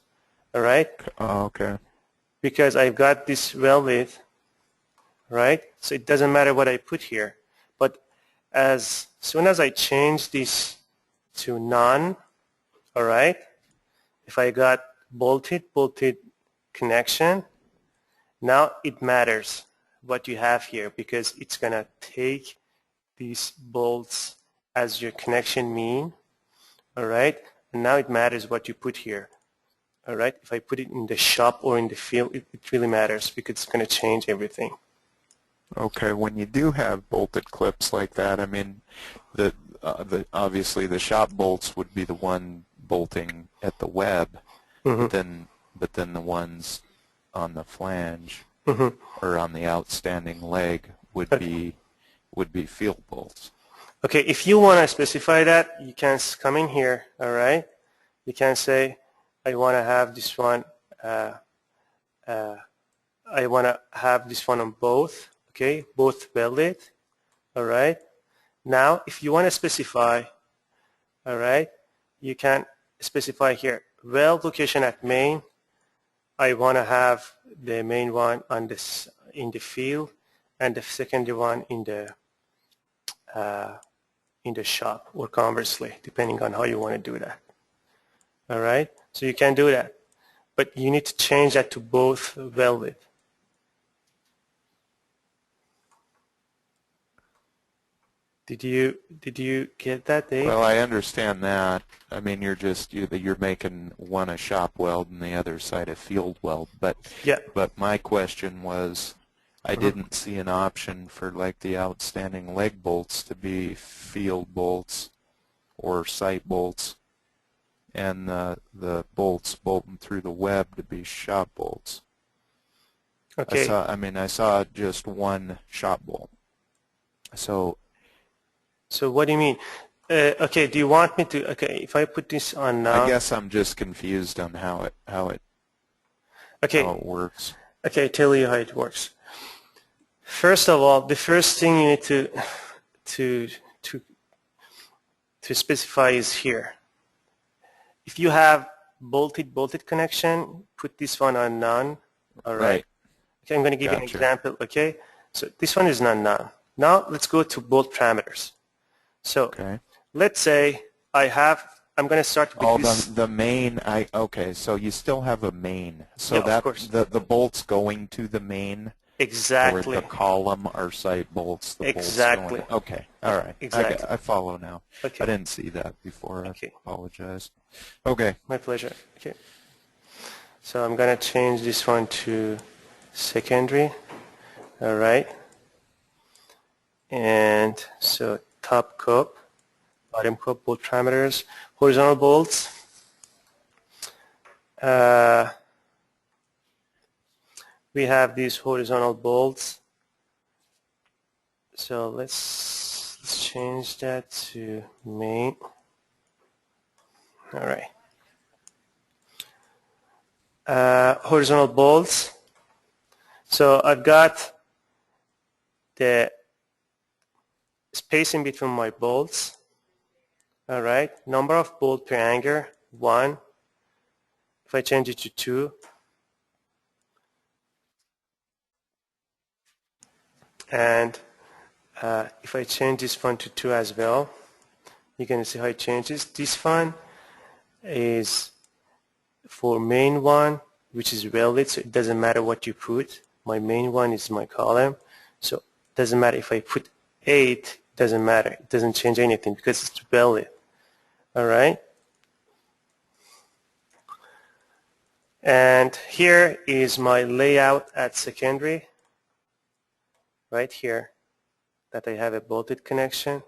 All right? Oh, okay. because I've got this velvet, right? So it doesn't matter what I put here. But as soon as I change this to none, all right, if I got bolted connection, now it matters what you have here because it's going to take these bolts as your connection mean, all right? And now it matters what you put here, all right? If I put it in the shop or in the field, it really matters because it's going to change everything. Okay, when you do have bolted clips like that, I mean, obviously the shop bolts would be the one bolting at the web, but then the ones on the flange or on the outstanding leg would be field bolts. Okay, if you want to specify that, you can come in here, all right? You can say, I want to have this one, I want to have this one on both, okay, both welded, all right? Now, if you want to specify, all right, you can specify here, weld location at main. I want to have the main one on this in the field and the secondary one in the shop, or conversely, depending on how you want to do that. All right, so you can do that, but you need to change that to both welded. Did you get that, Dave? Well, I understand that. I mean, you're making one a shop weld and the other side a field weld. But yeah. But my question was, I didn't see an option for like the outstanding leg bolts to be field bolts or sight bolts, and the bolts bolting through the web to be shop bolts. Okay. I saw just one shop bolt. So what do you mean? Okay, do you want me to? Okay, if I put this on now. I guess I'm just confused on how it works. Okay, I tell you how it works. First of all, the first thing you need to specify is here. If you have bolted connection, put this one on none. All right. Okay, I'm going to give you an example. Okay, so this one is not none. Now let's go to bolt parameters. So let's say I'm going to start with this. The main. Okay, so you still have a main. So yeah, of course. The bolts going to the main. Exactly. Or the column are sight bolts. The exactly. Bolts okay. All right. Exactly. I follow now. Okay. I didn't see that before. Okay. I apologize. Okay. My pleasure. Okay. So I'm going to change this one to secondary. All right. And so top cup, bottom cup, bolt parameters, horizontal bolts. We have these horizontal bolts. So let's change that to main. All right. Horizontal bolts. So I've got the spacing between my bolts. All right. Number of bolts per hanger, 1. If I change it to 2. And if I change this one to 2 as well, you're going to see how it changes. This one is for main one, which is welded, so it doesn't matter what you put. My main one is my column, so it doesn't matter if I put 8, it doesn't matter. It doesn't change anything because it's welded. All right? And here is my layout at secondary, right here, that I have a bolted connection.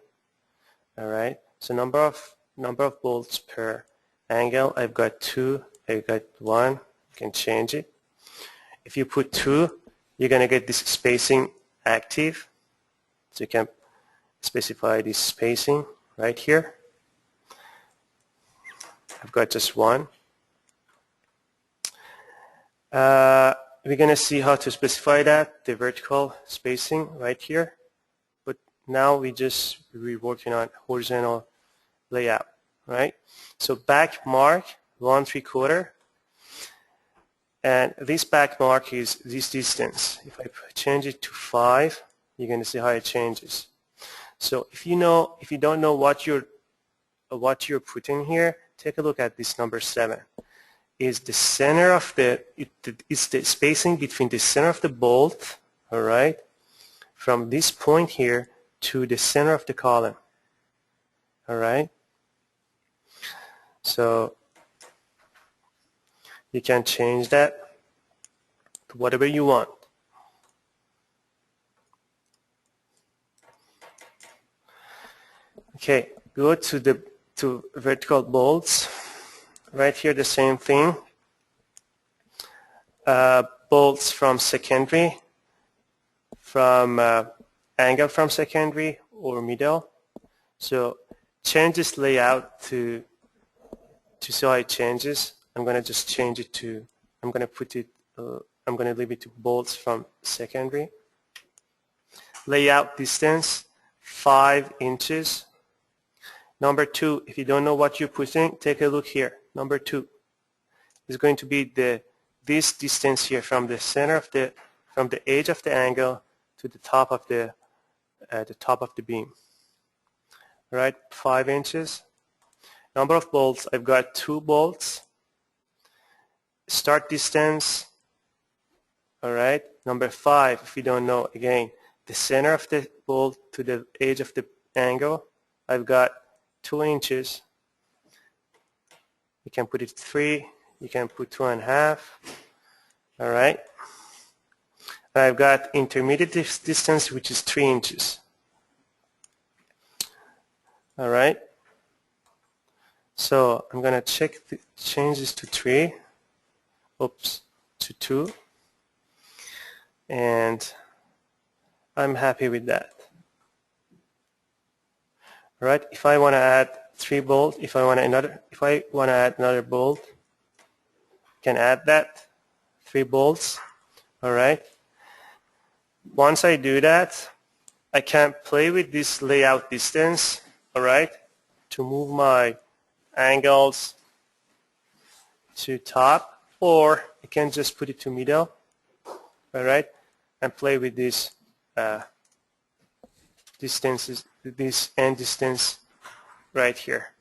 All right? So number of bolts per angle, I've got 2, I've got 1. You can change it. If you put 2, you're going to get this spacing active. So you can specify this spacing right here. I've got just 1. We're going to see how to specify that, the vertical spacing right here. But now we're working on horizontal layout, right? So back mark 1 3/4. And this back mark is this distance. If I change it to 5, you're going to see how it changes. So if you don't know what you're putting here, take a look at this number 7. Is the center of it's the spacing between the center of the bolt, all right, from this point here to the center of the column, all right. So you can change that to whatever you want. Okay, go to vertical bolts. Right here, the same thing. Bolts from secondary, from angle from secondary or middle. So change this layout to see how it changes. I'm going to just change it to, I'm going to leave it to bolts from secondary. Layout distance, 5 inches. Number 2, if you don't know what you're putting, take a look here. Number 2 is going to be this distance here from the center of from the edge of the angle to the top of the beam. All right, 5 inches. Number of bolts, I've got 2 bolts. Start distance, all right. Number 5, if you don't know, again, the center of the bolt to the edge of the angle, I've got 2 inches. You can put it 3, you can put 2.5, all right. And I've got intermediate distance, which is 3 inches. All right. So I'm going to change this to 3, to 2, and I'm happy with that. All right. If I want to add 3 bolts, if I want to add another bolt, can add that 3 bolts. All right. Once I do that, I can play with this layout distance, all right, to move my angles to top, or I can just put it to middle, all right, and play with this distances, this end distance right here.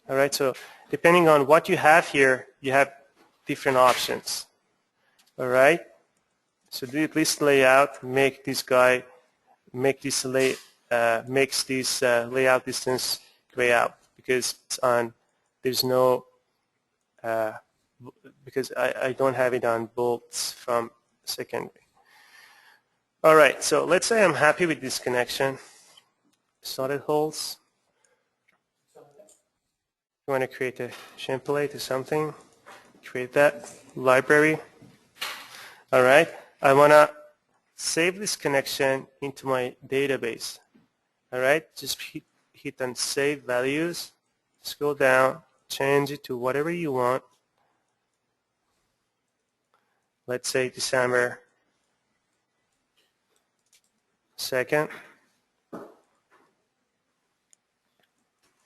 All right, so depending on what you have here, you have different options. All right, so do this layout, make this guy, makes this layout distance gray out because it's on. There's no because I don't have it on bolts from secondary. All right, so let's say I'm happy with this connection. Solid holes. You want to create a template or something, create that library. All right, I want to save this connection into my database. All right, just hit on save values, scroll down, change it to whatever you want. Let's say December 2nd.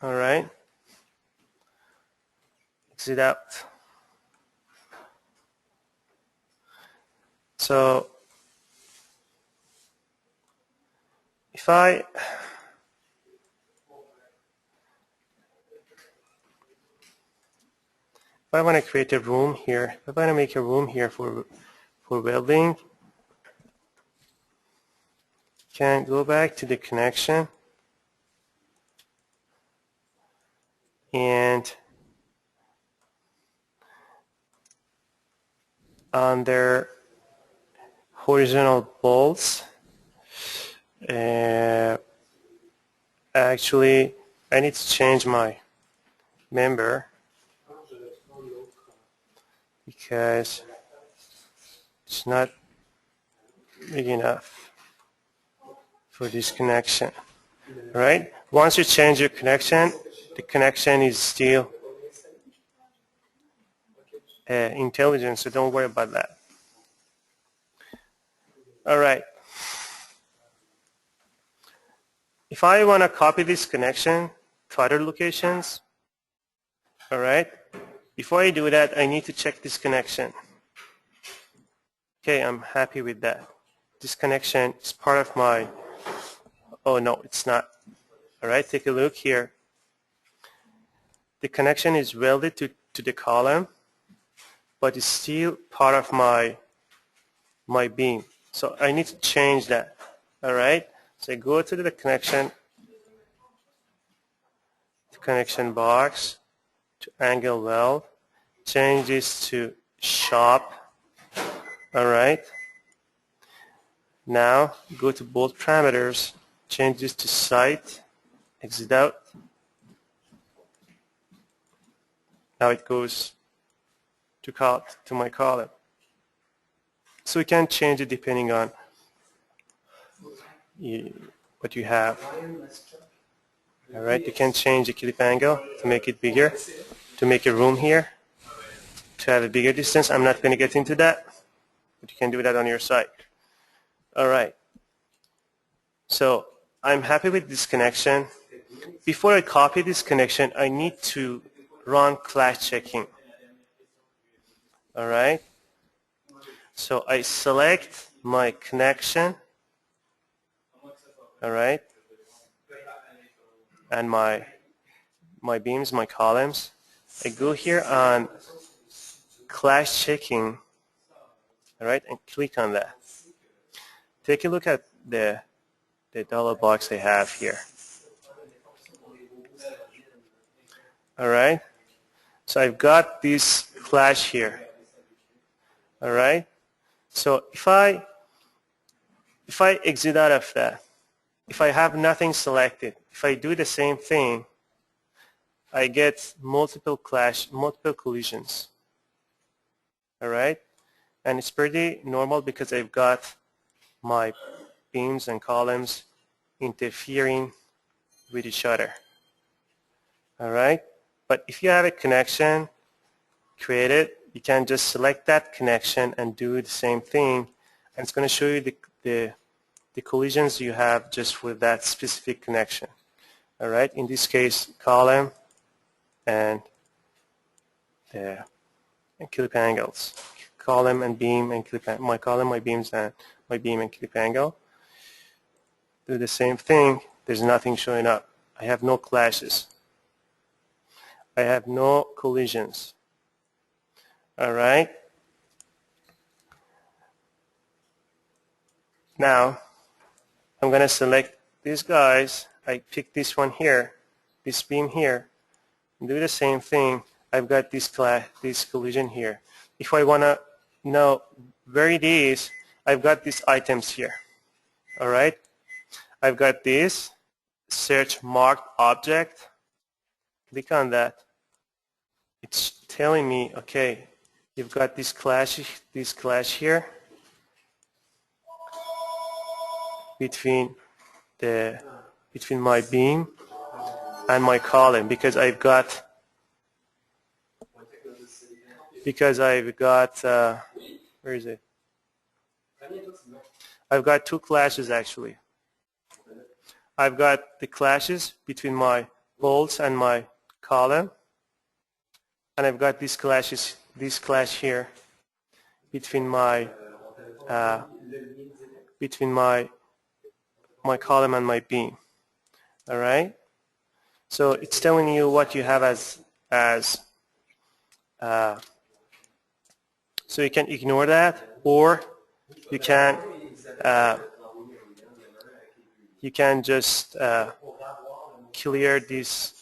All right. Exit out. So if I want to create a room here, if I want to make a room here for welding, can go back to the connection and under horizontal bolts, actually I need to change my member because it's not big enough for this connection. Right? Once you change your connection, the connection is still intelligent, so don't worry about that. All right. If I want to copy this connection to other locations, all right, Before I do that, I need to check this connection. Okay, I'm happy with that. This connection is part of my, oh no, it's not. All right, take a look here. The connection is welded to the column, but it's still part of my beam. So I need to change that. All right, so I go to the connection box, to angle weld, change this to shop. All right. Now go to bolt parameters, change this to site, exit out. Now it goes to my column. So you can change it depending on what you have. All right, you can change the clip angle to make it bigger, to make a room here, to have a bigger distance. I'm not going to get into that, but you can do that on your site. All right. So I'm happy with this connection. Before I copy this connection, I need to run clash checking. All right. So I select my connection. All right. And my beams, my columns. I go here on clash checking. All right, and click on that. Take a look at the dollar box I have here. All right. So I've got this clash here. All right. So if I exit out of that, if I have nothing selected, if I do the same thing, I get multiple collisions. All right. And it's pretty normal because I've got my beams and columns interfering with each other. All right. But if you have a connection created, you can just select that connection and do the same thing, and it's going to show you the collisions you have just with that specific connection. All right. In this case, column and clip angles. Column and beam and clip. My column, my beams, and my beam and clip angle. Do the same thing. There's nothing showing up. I have no clashes. I have no collisions. All right. Now I'm going to select these guys. I pick this one here, this beam here, and do the same thing. I've got this collision here. If I want to know where it is, I've got these items here. All right. I've got this search marked object. Click on that. It's telling me, okay, you've got this clash here between my beam and my column because I've got where is it? I've got two clashes actually. I've got the clashes between my bolts and my column, and I've got this clash here between my column and my beam. All right. So it's telling you what you have so you can ignore that, or you can just clear this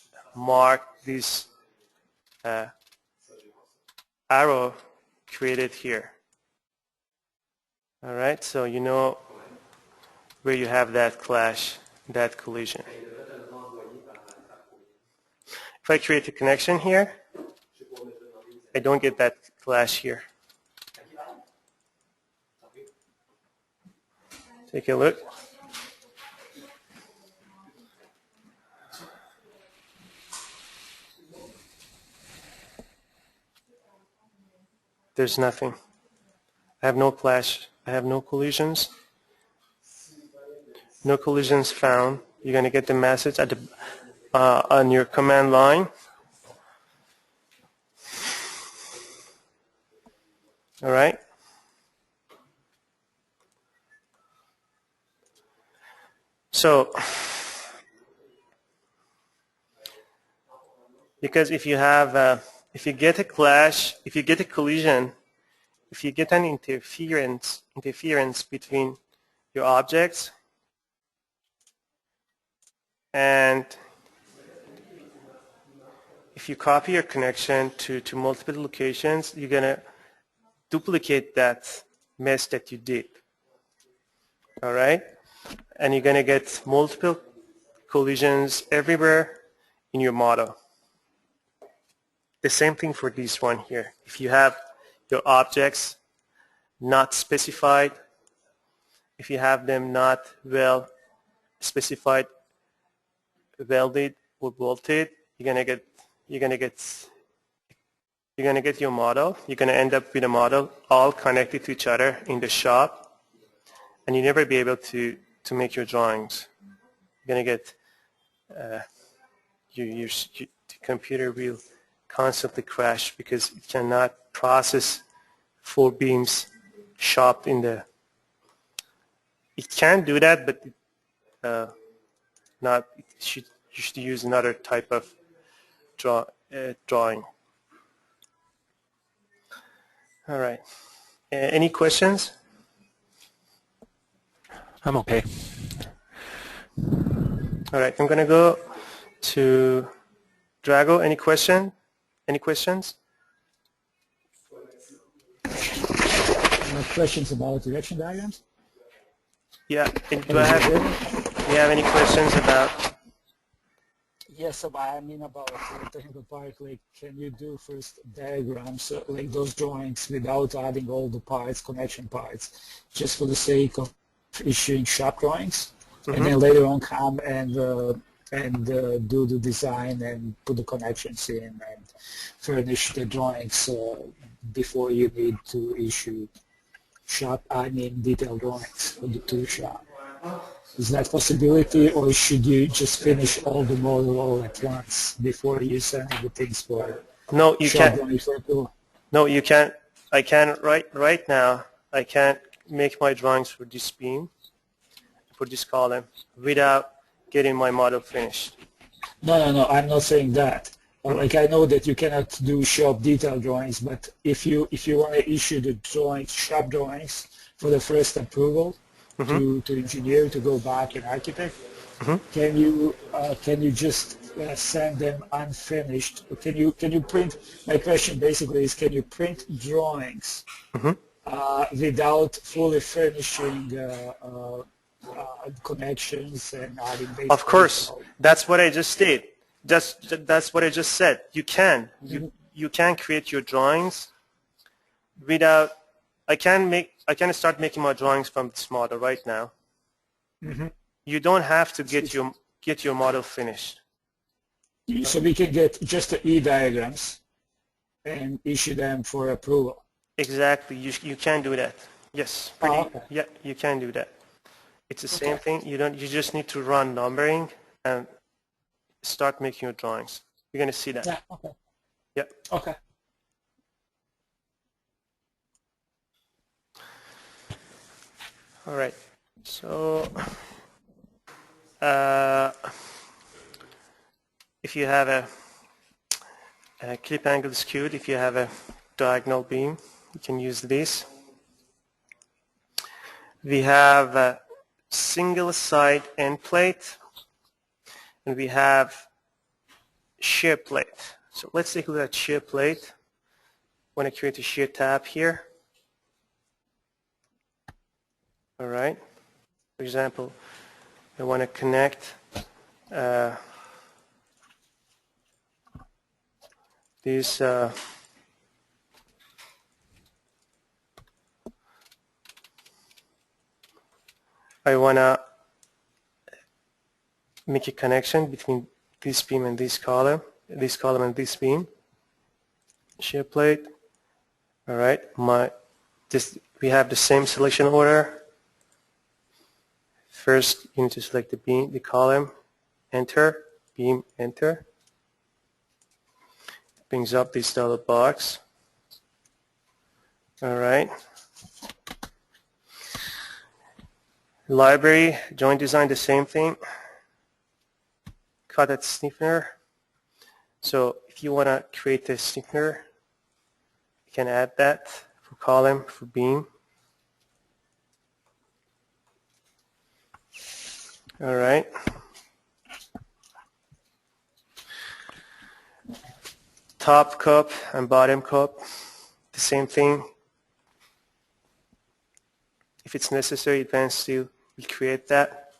arrow created here. All right, so you know where you have that clash, that collision. If I create a connection here, I don't get that clash here. Take a look. There's nothing. I have no clash. I have no collisions. No collisions found. You're going to get the message at the on your command line. All right. So, because if you have, if you get a clash, if you get a collision, if you get an interference between your objects, and if you copy your connection to multiple locations, you're going to duplicate that mess that you did. All right? And you're going to get multiple collisions everywhere in your model. The same thing for this one here. If you have your objects not specified, if you have them not well specified, welded or bolted, you're gonna get your model. You're gonna end up with a model all connected to each other in the shop, and you never be able to make your drawings. You're gonna get the computer will constantly crash because it cannot process 4 beams chopped in the. It can do that, but not. You should use another type of drawing. All right. Any questions? I'm okay. All right. I'm gonna go to Drago. Any question? Any questions? Questions about direction diagrams? Yeah. And do you have any questions about? Yes, so I mean about the technical part, like can you do first diagrams, like those drawings without adding all the parts, connection parts, just for the sake of issuing shop drawings, and then later on come and do the design and put the connections in and furnish the drawings before you need to issue detailed drawings to the shop. Is that a possibility, or should you just finish all the model all at once before you send the things for No, you shop can't. drawings for approval? No, you can't. I can't right now. I can't make my drawings for this beam, for this column, without getting my model finished. No, I'm not saying that. Like I know that you cannot do shop detail drawings, but if you want to issue the drawings, shop drawings for the first approval to engineer to go back and architect, can you just send them unfinished? Can you print? My question basically is, can you print drawings without fully furnishing connections and adding base? Of course, that's what I just did. That's what I just said. You can create your drawings without. I can start making my drawings from this model right now. You don't have to get your model finished. So we can get just the E-diagrams and issue them for approval. Exactly. You can do that. Yes. Okay. Yeah, you can do that. It's the same thing. You just need to run numbering and start making your drawings. You're going to see that. Yeah. Okay. Yeah. Okay. All right. So if you have a clip angle skewed, if you have a diagonal beam, you can use this. We have a single side end plate, and we have shear plate. So let's take a look at shear plate. I want to create a shear tab here. All right. For example, I want to connect this I want to make a connection between this beam and this column and this beam. Shear plate. All right. We have the same selection order. First, you need to select the beam, the column, enter, beam, enter. Brings up this dialog box. All right. Library, joint design, the same thing. Cut at stiffener. So if you want to create a stiffener, you can add that for column, for beam. All right. Top cup and bottom cup, the same thing. If it's necessary, Advanced Steel will create that.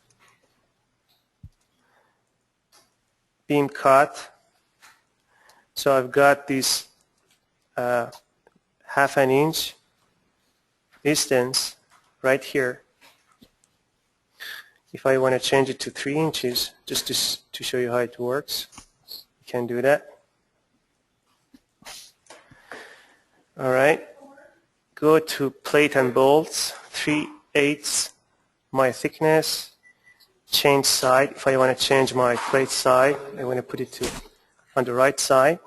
Beam cut. So I've got this half an inch distance right here. If I want to change it to 3 inches, just to show you how it works, you can do that. All right. Go to plate and bolts, 3/8 my thickness. Change side. If I want to change my plate side, I want to put it to on the right side.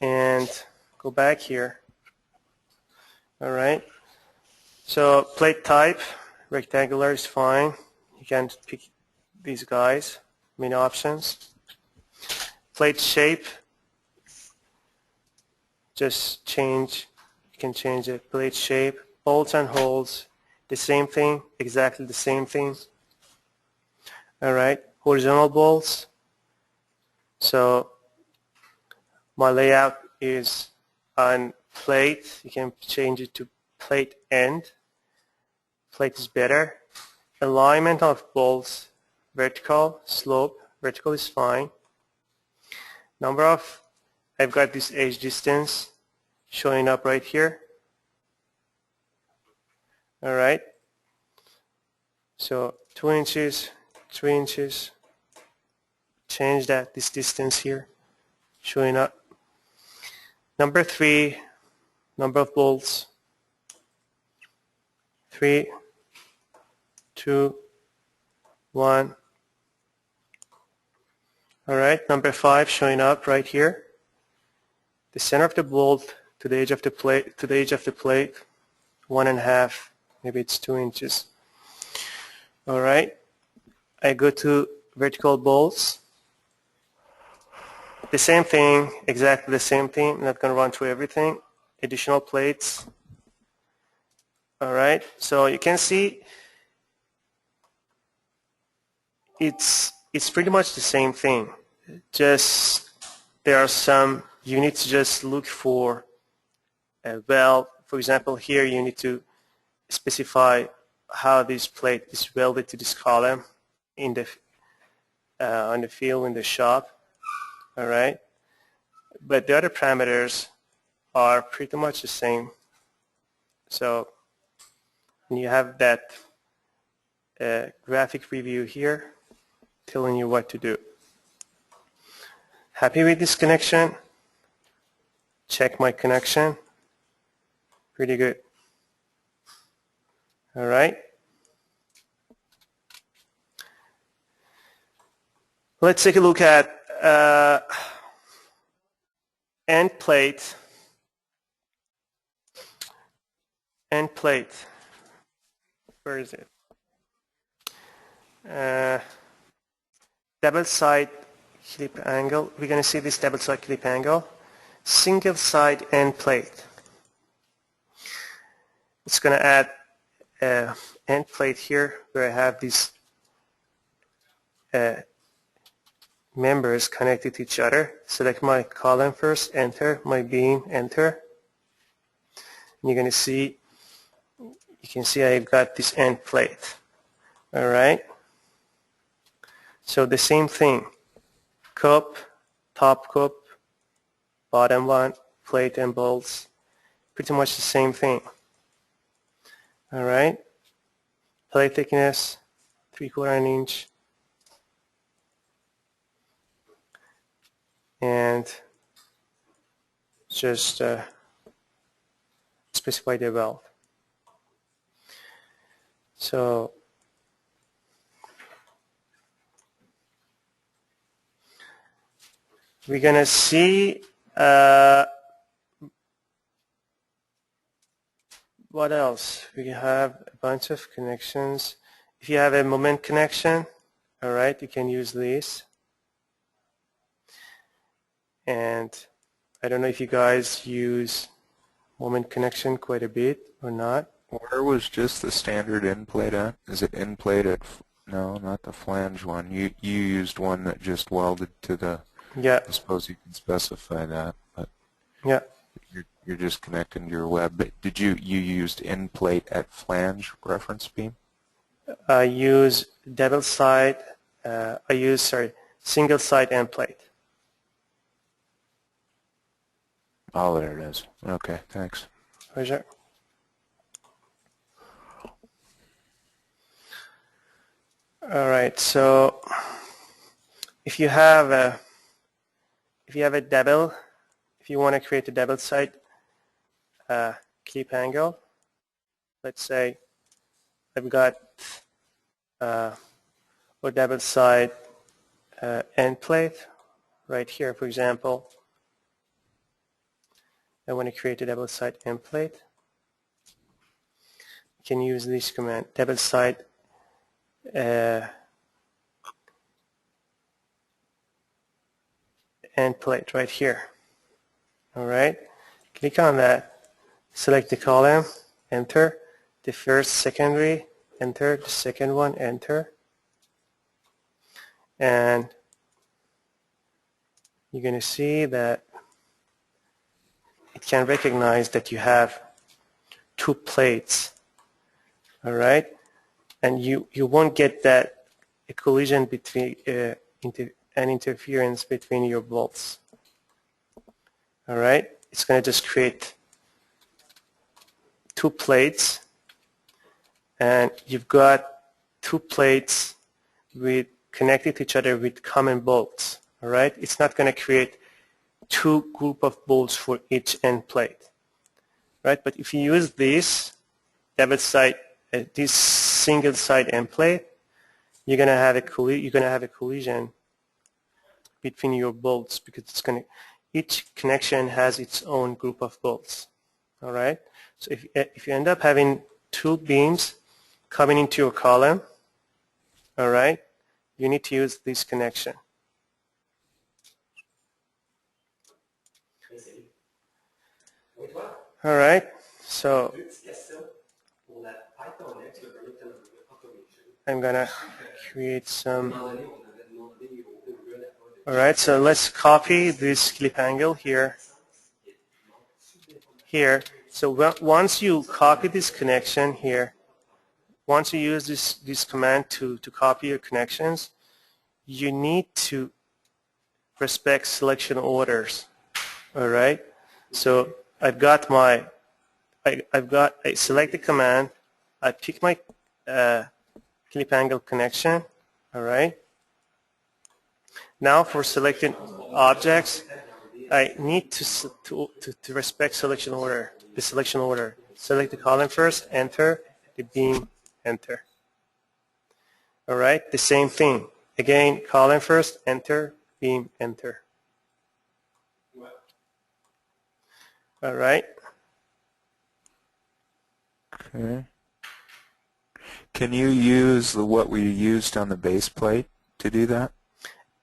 And go back here. All right. So plate type, rectangular is fine. You can pick these guys, many options. Plate shape, just change, you can change the plate shape. Bolts and holes, the same thing, exactly the same thing. All right, horizontal bolts. So my layout is on plate. You can change it to plate end. Plate is better. Alignment of bolts, vertical, slope, vertical is fine. Number of, I've got this edge distance showing up right here. All right. So 2 inches, 3 inches. Change that, this distance here, showing up. Number 3, number of bolts. 3, 2, 1. All right, number 5 showing up right here. The center of the bolt to the edge of the plate, 1.5, maybe it's 2 inches. All right, I go to vertical bolts. The same thing, exactly the same thing. I'm not going to run through everything. Additional plates. All right, so you can see it's pretty much the same thing. Just there are some, you need to just look for a weld. For example, here you need to specify how this plate is welded to this column in the on the field in the shop. All right, but the other parameters are pretty much the same. So you have that graphic review here telling you what to do. Happy with this connection? Check my connection. Pretty good. All right. Let's take a look at end plate. End plate. Where is it? Double side clip angle. We're going to see this double side clip angle. Single side end plate. It's going to add end plate here where I have these members connected to each other. Select my column first, enter, my beam, enter. And you're going to see, you can see I've got this end plate. All right. So the same thing, cup, top cup, bottom one, plate and bolts, pretty much the same thing. All right, plate thickness, 3/4 inch, and just specify the weld. So we're going to see what else? We have a bunch of connections. If you have a moment connection, all right, you can use this. And I don't know if you guys use moment connection quite a bit or not. Where was just the standard end plate at? Is it end plate at, no, not the flange one. You used one that just welded to the, Yeah, I suppose you can specify that, but yeah. you're just connecting to your web. But did you used end plate at flange reference beam? I use double side, single side end plate. Oh, there it is. Okay, thanks. Roger. All right, so if you have a double, if you want to create a double side clip angle, let's say I've got a double side end plate right here, for example. I want to create a double side end plate. You can use this command, double side end plate right here. All right, click on that, select the column, enter, the first secondary, enter, the second one, enter, and you're going to see that it can recognize that you have two plates, all right, and you won't get that a collision between an interference between your bolts. All right, it's going to just create two plates, and you've got two plates connected to each other with common bolts. All right, it's not going to create two group of bolts for each end plate, right? But if you use this double side, this single side end plate, you're going to have a collision between your bolts, because each connection has its own group of bolts. All right. So if you end up having two beams coming into your column, all right, you need to use this connection. All right, so I'm gonna create some. All right, so let's copy this clip angle here. So once you copy this connection here, once you use this command to copy your connections, you need to respect selection orders. All right, so I select the command, I pick my clip angle connection, all right. Now for selecting objects, I need to respect selection order, the selection order. Select the column first, enter, the beam, enter. All right, the same thing. Again, column first, enter, beam, enter. All right. Okay. Can you use what we used on the base plate to do that?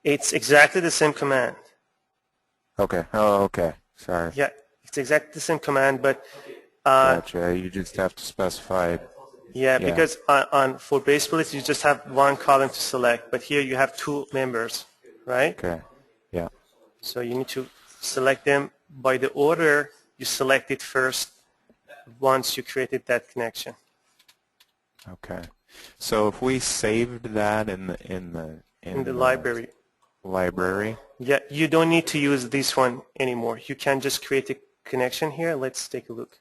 It's exactly the same command. Okay. Oh, okay. Sorry. Yeah, it's exactly the same command, but Gotcha. You just have to specify it. yeah, because for base plates you just have one column to select, but here you have two members, right? Okay. Yeah. So you need to select them by the order you selected first once you created that connection. Okay. So if we saved that in the library. Yeah, you don't need to use this one anymore. You can just create a connection here. Let's take a look.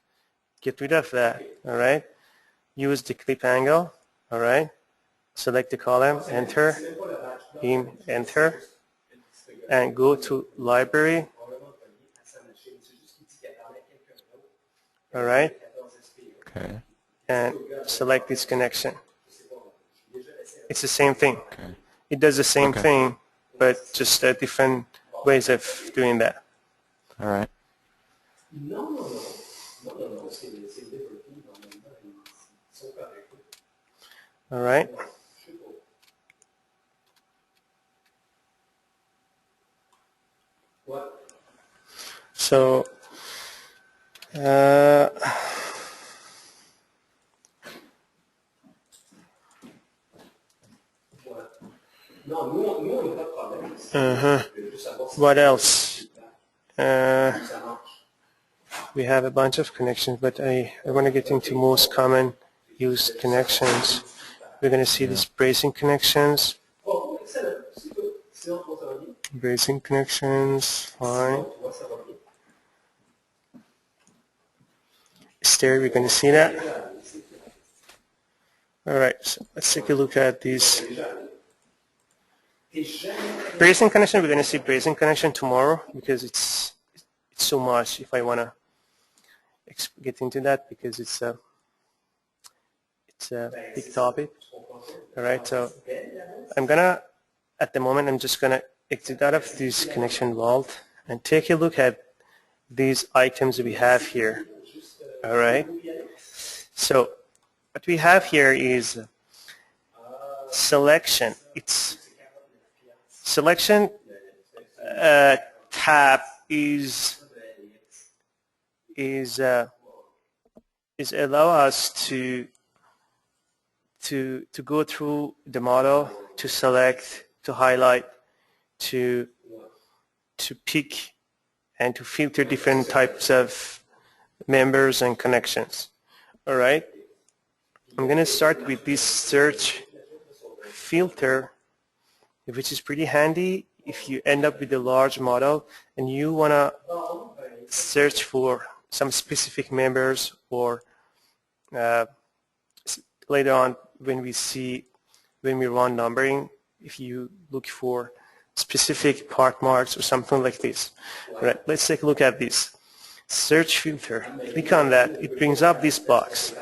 Get rid of that, all right? Use the clip angle, all right? Select the column, enter, beam, enter, and go to library, all right? Okay. And select this connection. It's the same thing. Okay. It does the same thing, but just a different ways of doing that. All right. All right. So, what else? We have a bunch of connections, but I want to get into most common used connections. We're going to see these bracing connections. Bracing connections, fine. Stair, we're going to see that. All right, so let's take a look at these. Bracing connection, we're going to see bracing connection tomorrow because it's so much if I want to get into that because it's a big topic. All right, so at the moment, I'm just going to exit out of this connection vault and take a look at these items we have here. All right, so what we have here is selection. It's selection tab is allow us to go through the model, to select, to highlight, to pick and to filter different types of members and connections. All right, I'm going to start with this search filter, which is pretty handy if you end up with a large model and you want to search for some specific members, or later on when we run numbering, if you look for specific part marks or something like this. All right, let's take a look at this. Search filter. Click on that. It brings up this box.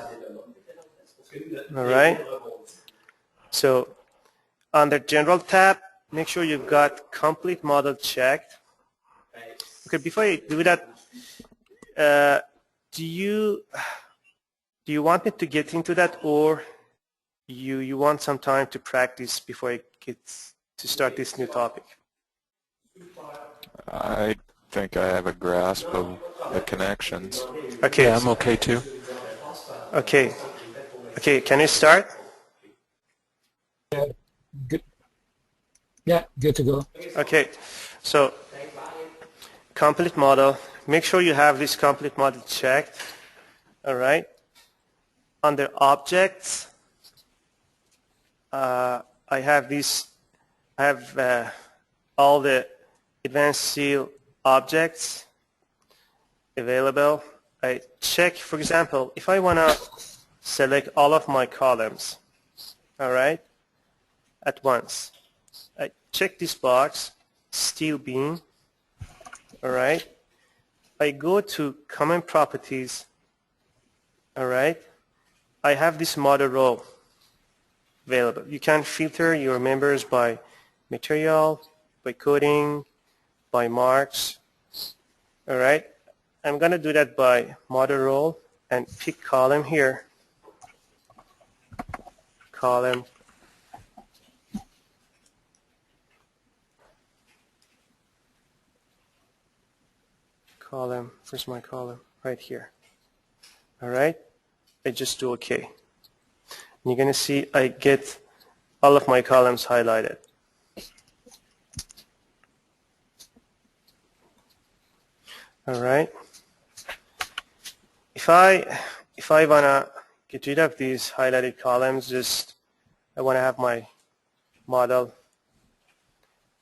All right. So under General tab, make sure you've got Complete Model checked. Okay, before I do that, do you want me to get into that, or you want some time to practice before I get to start this new topic? I think I have a grasp of the connections. Okay. Yeah, I'm okay too. Okay. Okay, can you start? Good. Yeah, good to go. Okay, so complete model. Make sure you have this complete model checked. All right. Under objects, I have all the advanced seal objects available. I check, for example, if I want to select all of my columns, all right, at once. I check this box, steel beam, all right. I go to common properties, all right. I have this model row available. You can filter your members by material, by coding, by marks, all right. I'm going to do that by model row and pick column here. Column. Column. Where's my column? Right here. All right. I just do OK. And you're going to see I get all of my columns highlighted. All right. If I want to get rid of these highlighted columns, I want to have my model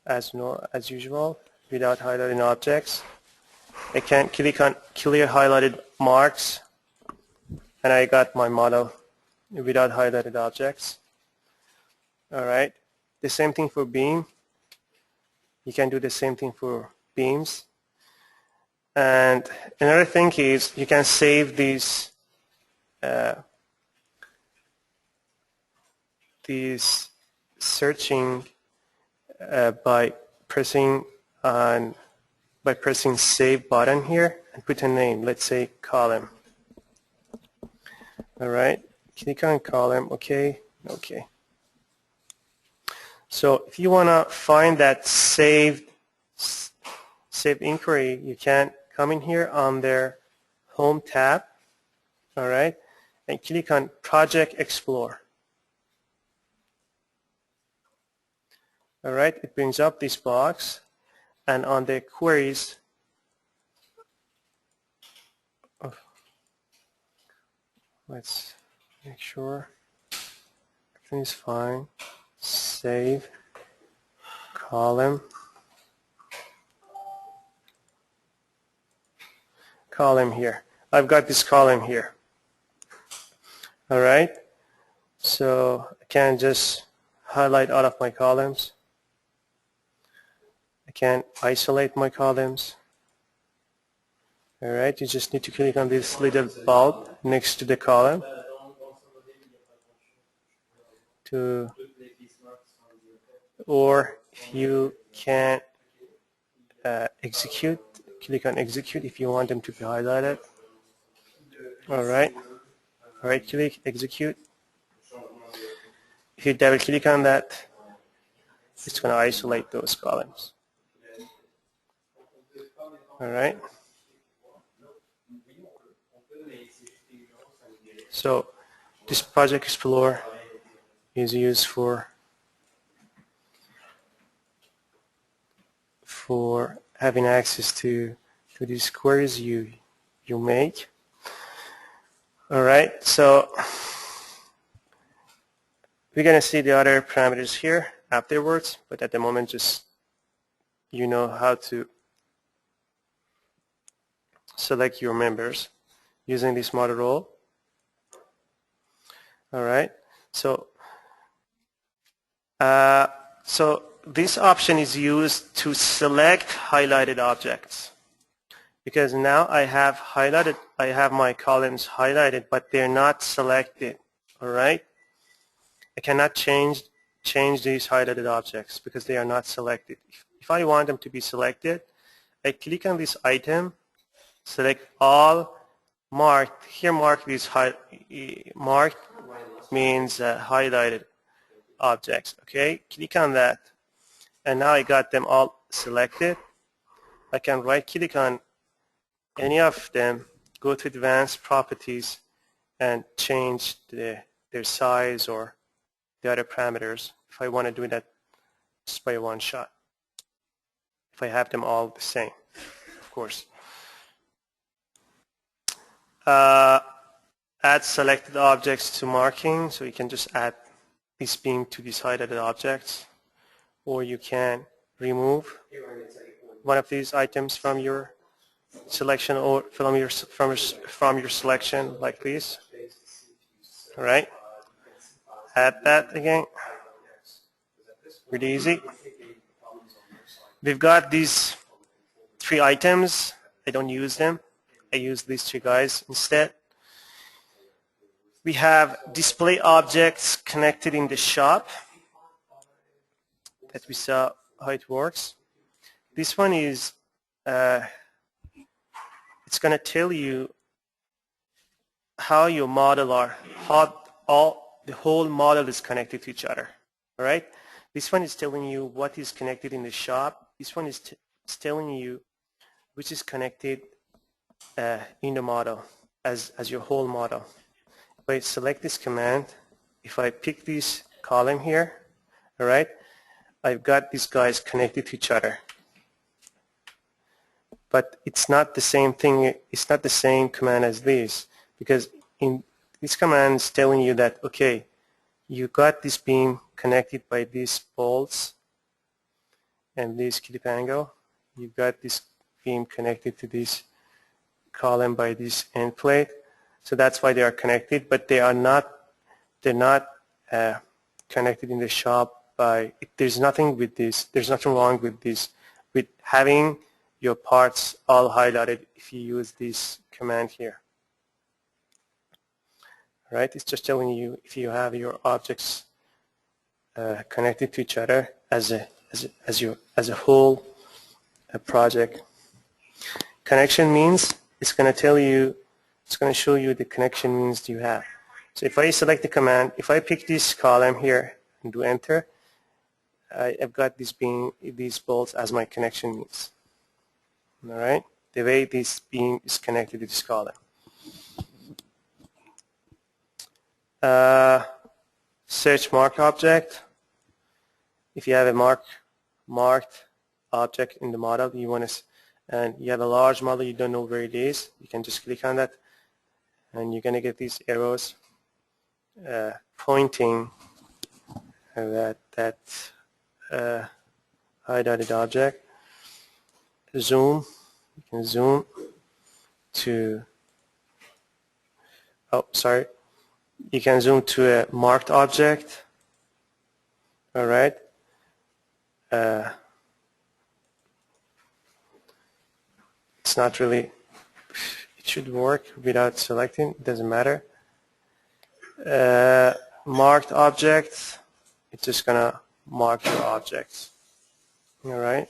as usual without highlighting objects. I can click on clear highlighted marks, and I got my model without highlighted objects. All right. The same thing for beam. You can do the same thing for beams. And another thing is you can save these searching by pressing on by pressing Save button here and put a name. Let's say column. All right. Click on column. Okay. Okay. So if you want to find that saved inquiry, you can come in here on their Home tab. All right, and click on Project Explorer. All right, it brings up this box, and on the queries, let's make sure everything is fine. Save column here. I've got this column here. All right, so I can just highlight all of my columns. I can isolate my columns. All right, you just need to click on this little bulb next to the column or if you can execute, click on execute if you want them to be highlighted. All right, click execute. If you double click on that, it's going to isolate those columns. All right. So this Project Explorer is used for having access to these queries you make. All right. So we're going to see the other parameters here afterwards, but at the moment just you know how to select your members using this model role. All right, so this option is used to select highlighted objects, because now I have my columns highlighted, but they're not selected. All right, I cannot change these highlighted objects because they are not selected. If I want them to be selected, I click on this item, select all, marked. Here marked is marked means highlighted objects. Okay, click on that, and now I got them all selected. I can right click on any of them, go to advanced properties, and change their size or the other parameters if I want to do that just by one shot, if I have them all the same, of course. Add selected objects to marking, so you can just add this beam to these highlighted objects, or you can remove one of these items from your selection or from your selection like this. All right, add that again. Pretty easy. We've got these 3 items. I don't use them. I use these 2 guys instead. We have display objects connected in the shop that we saw how it works. This one is it's going to tell you how your model the whole model is connected to each other. All right. This one is telling you what is connected in the shop. This one is telling you which is connected in the model as your whole model. If I select this command, if I pick this column here, all right, I've got these guys connected to each other. But it's not the same thing. It's not the same command as this, because in this command is telling you that, okay, you got this beam connected by these bolts and this clip angle. You got this beam connected to this column by this end plate. So that's why they are connected, but they're not connected in the shop by, there's nothing with this, there's nothing wrong with this, with having your parts all highlighted if you use this command here. Right? It's just telling you if you have your objects connected to each other as a whole a project. Connection means, it's going to tell you, it's going to show you the connection means you have. So if I select the command, if I pick this column here and do enter, I've got these bolts as my connection means. All right, the way this beam is connected to this column. Search marked object. If you have a marked object in the model, and you have a large model, you don't know where it is, you can just click on that, and you're going to get these arrows pointing that highlighted object. Zoom. You can zoom to. Oh, sorry. You can zoom to a marked object. All right. It's not really. It should work without selecting. It doesn't matter. Marked object. It's just gonna mark your objects. All right.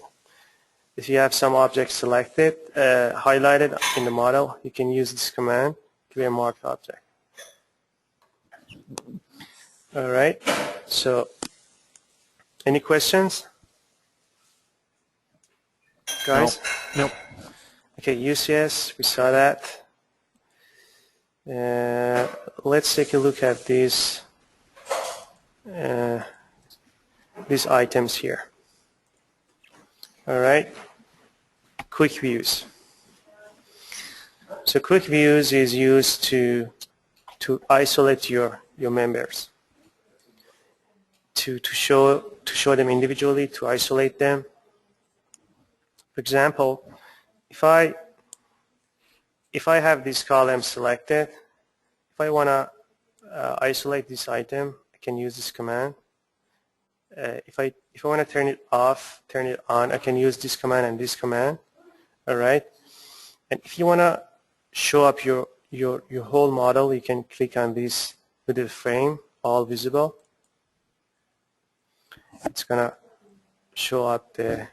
If you have some objects selected, highlighted in the model, you can use this command to create a marked object. All right. So, any questions, guys? Nope. Okay, UCS, we saw that. Let's take a look at these items here. All right. Quick views. So quick views is used to isolate your members, to show them individually, to isolate them. For example, if I have this column selected, if I want to isolate this item, I can use this command. If I want to turn it off, turn it on, I can use this command and this command. All right. And if you want to show up your whole model, you can click on this with the frame, all visible. It's gonna show up the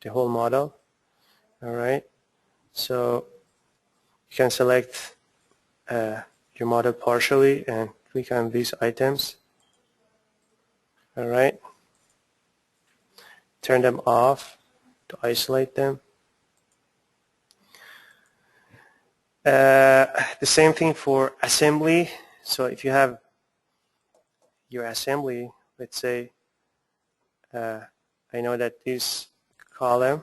whole model. All right. So you can select your model partially and click on these items. All right. Turn them off to isolate them. The same thing for assembly. So if you have your assembly, let's say I know that this column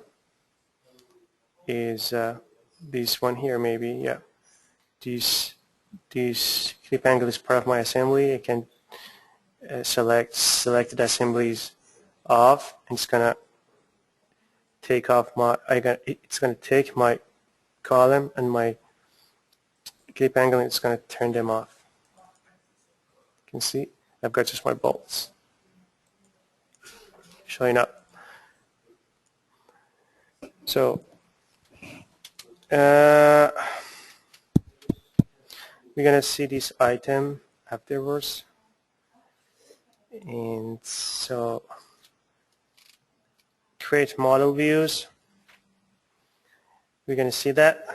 is this one here, maybe, yeah. This clip angle is part of my assembly. I can selected assemblies off, and it's gonna take off it's gonna take my column and my clip angle, and it's gonna turn them off. You can see I've got just my bolts showing up. So we're gonna see this item afterwards, and so create model views. We're gonna see that.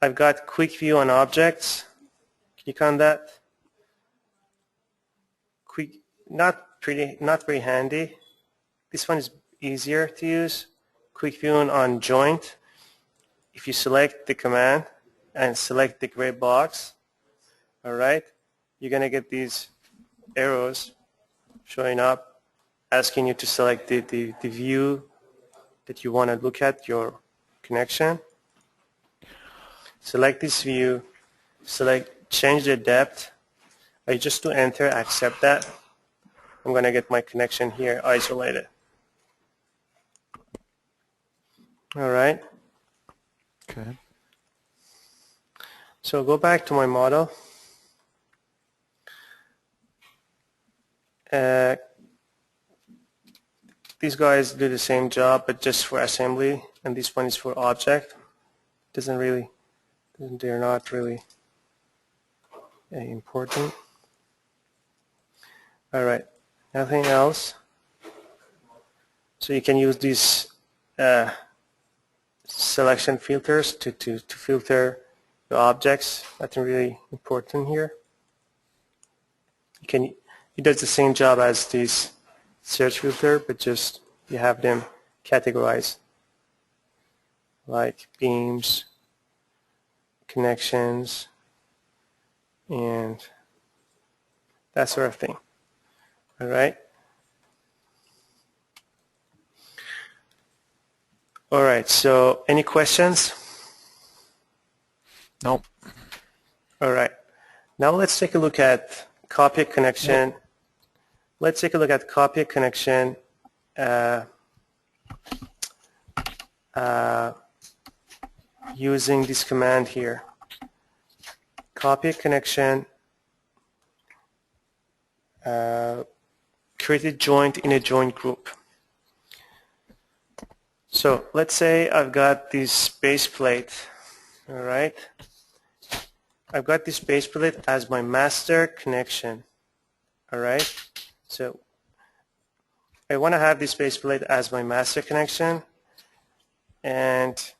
I've got quick view on objects. Click on that. Quick, not very handy. This one is easier to use. Quick view on joint. If you select the command and select the gray box, all right, you're gonna get these arrows showing up, asking you to select the view that you want to look at, your connection. Select this view, change the depth. I just do enter, accept that. I'm going to get my connection here isolated. All right. Okay. So go back to my model. These guys do the same job, but just for assembly, and this one is for object. They're not really important. All right, nothing else. So you can use this selection filters to filter the objects. Nothing really important here. It does the same job as this search filter, but just you have them categorized like beams, connections, and that sort of thing. All right. All right. So, any questions? Nope. All right. Now let's take a look at copy connection. Let's take a look at copy connection using this command here. Copy connection, create a joint in a joint group. So let's say I've got this base plate, all right? I've got this base plate as my master connection, all right? So I want to have this base plate as my master connection, and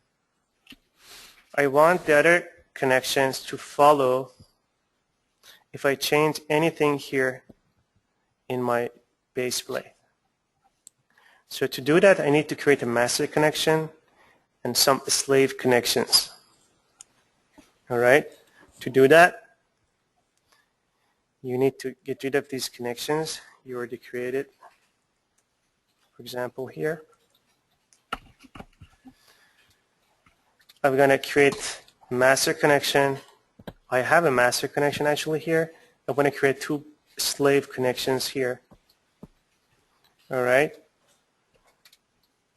I want the other connections to follow if I change anything here in my base plate. So to do that, I need to create a master connection and some slave connections. All right? To do that, you need to get rid of these connections you already created. For example, here, I'm going to create master connection. I have a master connection actually here. I'm going to create two slave connections here. All right?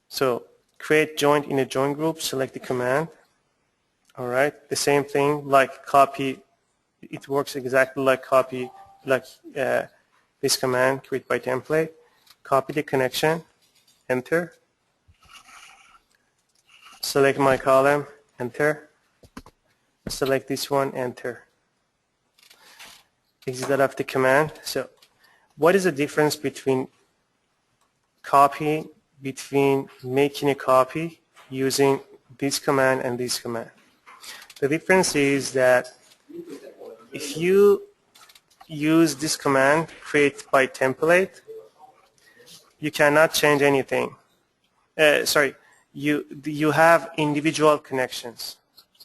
So create joint in a joint group, select the command. All right, the same thing like copy. It works exactly like copy, like this command, create by template. Copy the connection, enter. Select my column, enter. Select this one, enter. Exit out of the command. So what is the difference between making a copy using this command and this command? The difference is that if you use this command, create by template, you cannot change anything. You have individual connections,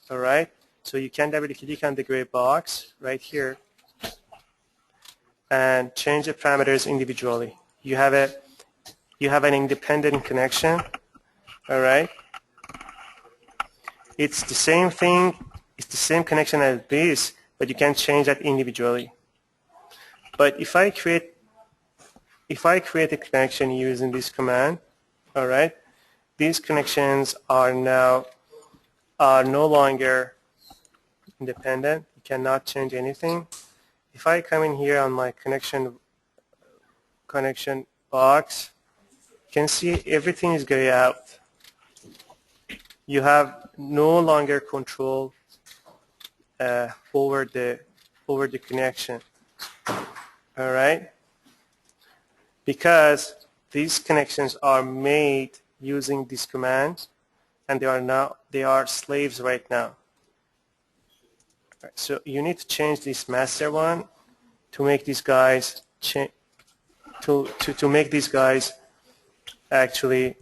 all right? So you can double click on the gray box right here and change the parameters individually. You have an independent connection, all right? It's the same thing, it's the same connection as this, but you can change that individually. But if I create a connection using this command, all right, these connections are no longer independent. You cannot change anything. If I come in here on my connection box, you can see everything is grayed out. You have no longer control over the connection. All right? Because these connections are made using this command, and they are slaves right now. Right, so you need to change this master one to make these guys to make these guys actually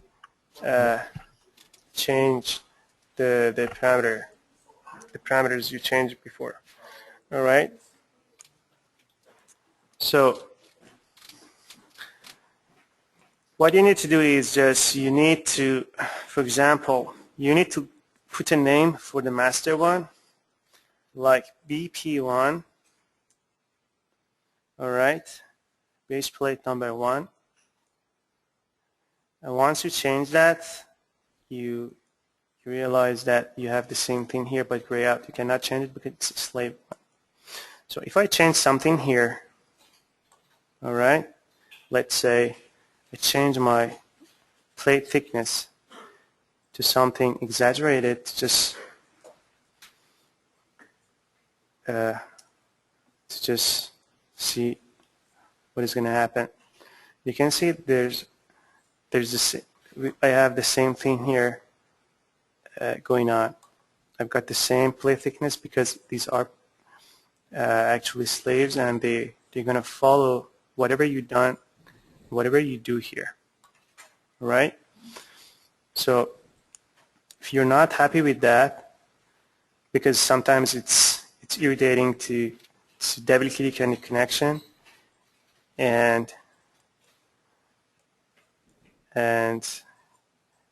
change the parameters you changed before. All right. So what you need to do is you need to, for example, you need to put a name for the master one, like BP1. All right, base plate number 1. And once you change that, you realize that you have the same thing here but gray out. You cannot change it because it's slave 1. So if I change something here, all right, let's say I change my plate thickness to something exaggerated, to just see what is going to happen. You can see there's this I have the same thing here going on. I've got the same plate thickness because these are actually slaves, and they're going to follow whatever you do here. All right? So if you're not happy with that, because sometimes it's irritating to double click on the connection and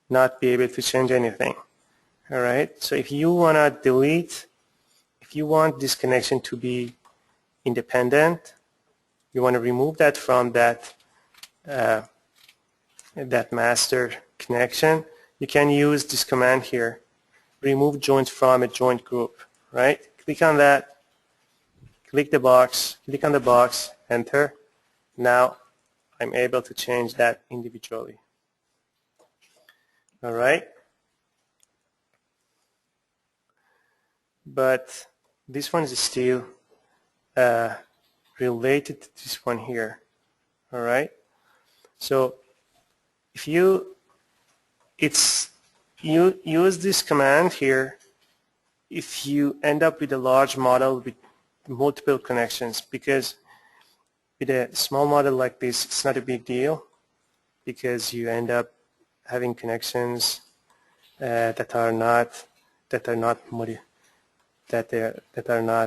not be able to change anything. All right, so if you want to delete, if you want this connection to be independent, you want to remove that from that master connection, you can use this command here, remove joint from a joint group, right? Click on that, click the box, click on the box, enter. Now I'm able to change that individually. All right? But this one is still related to this one here. All right? So if you use this command here if you end up with a large model with multiple connections, because with a small model like this, it's not a big deal because you end up having connections that are not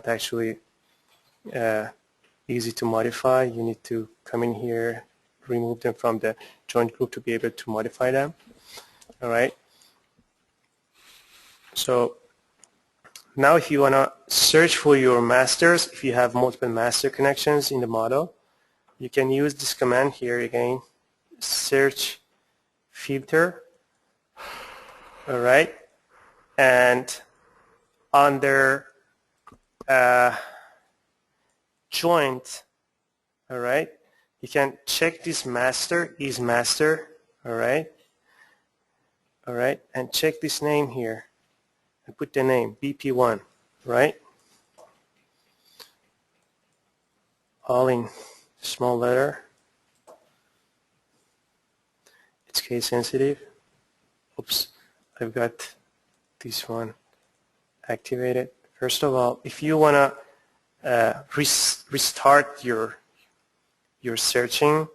actually easy to modify. You need to come in here, remove them from the joint group to be able to modify them. All right. So now if you want to search for your masters, if you have multiple master connections in the model, you can use this command here again, search filter. All right. And under joint, all right, you can check this master is master, all right, and check this name here and put the name BP1, right, all in small letter. It's case sensitive. Oops, I've got this one activated. First of all, if you want to restart your searching,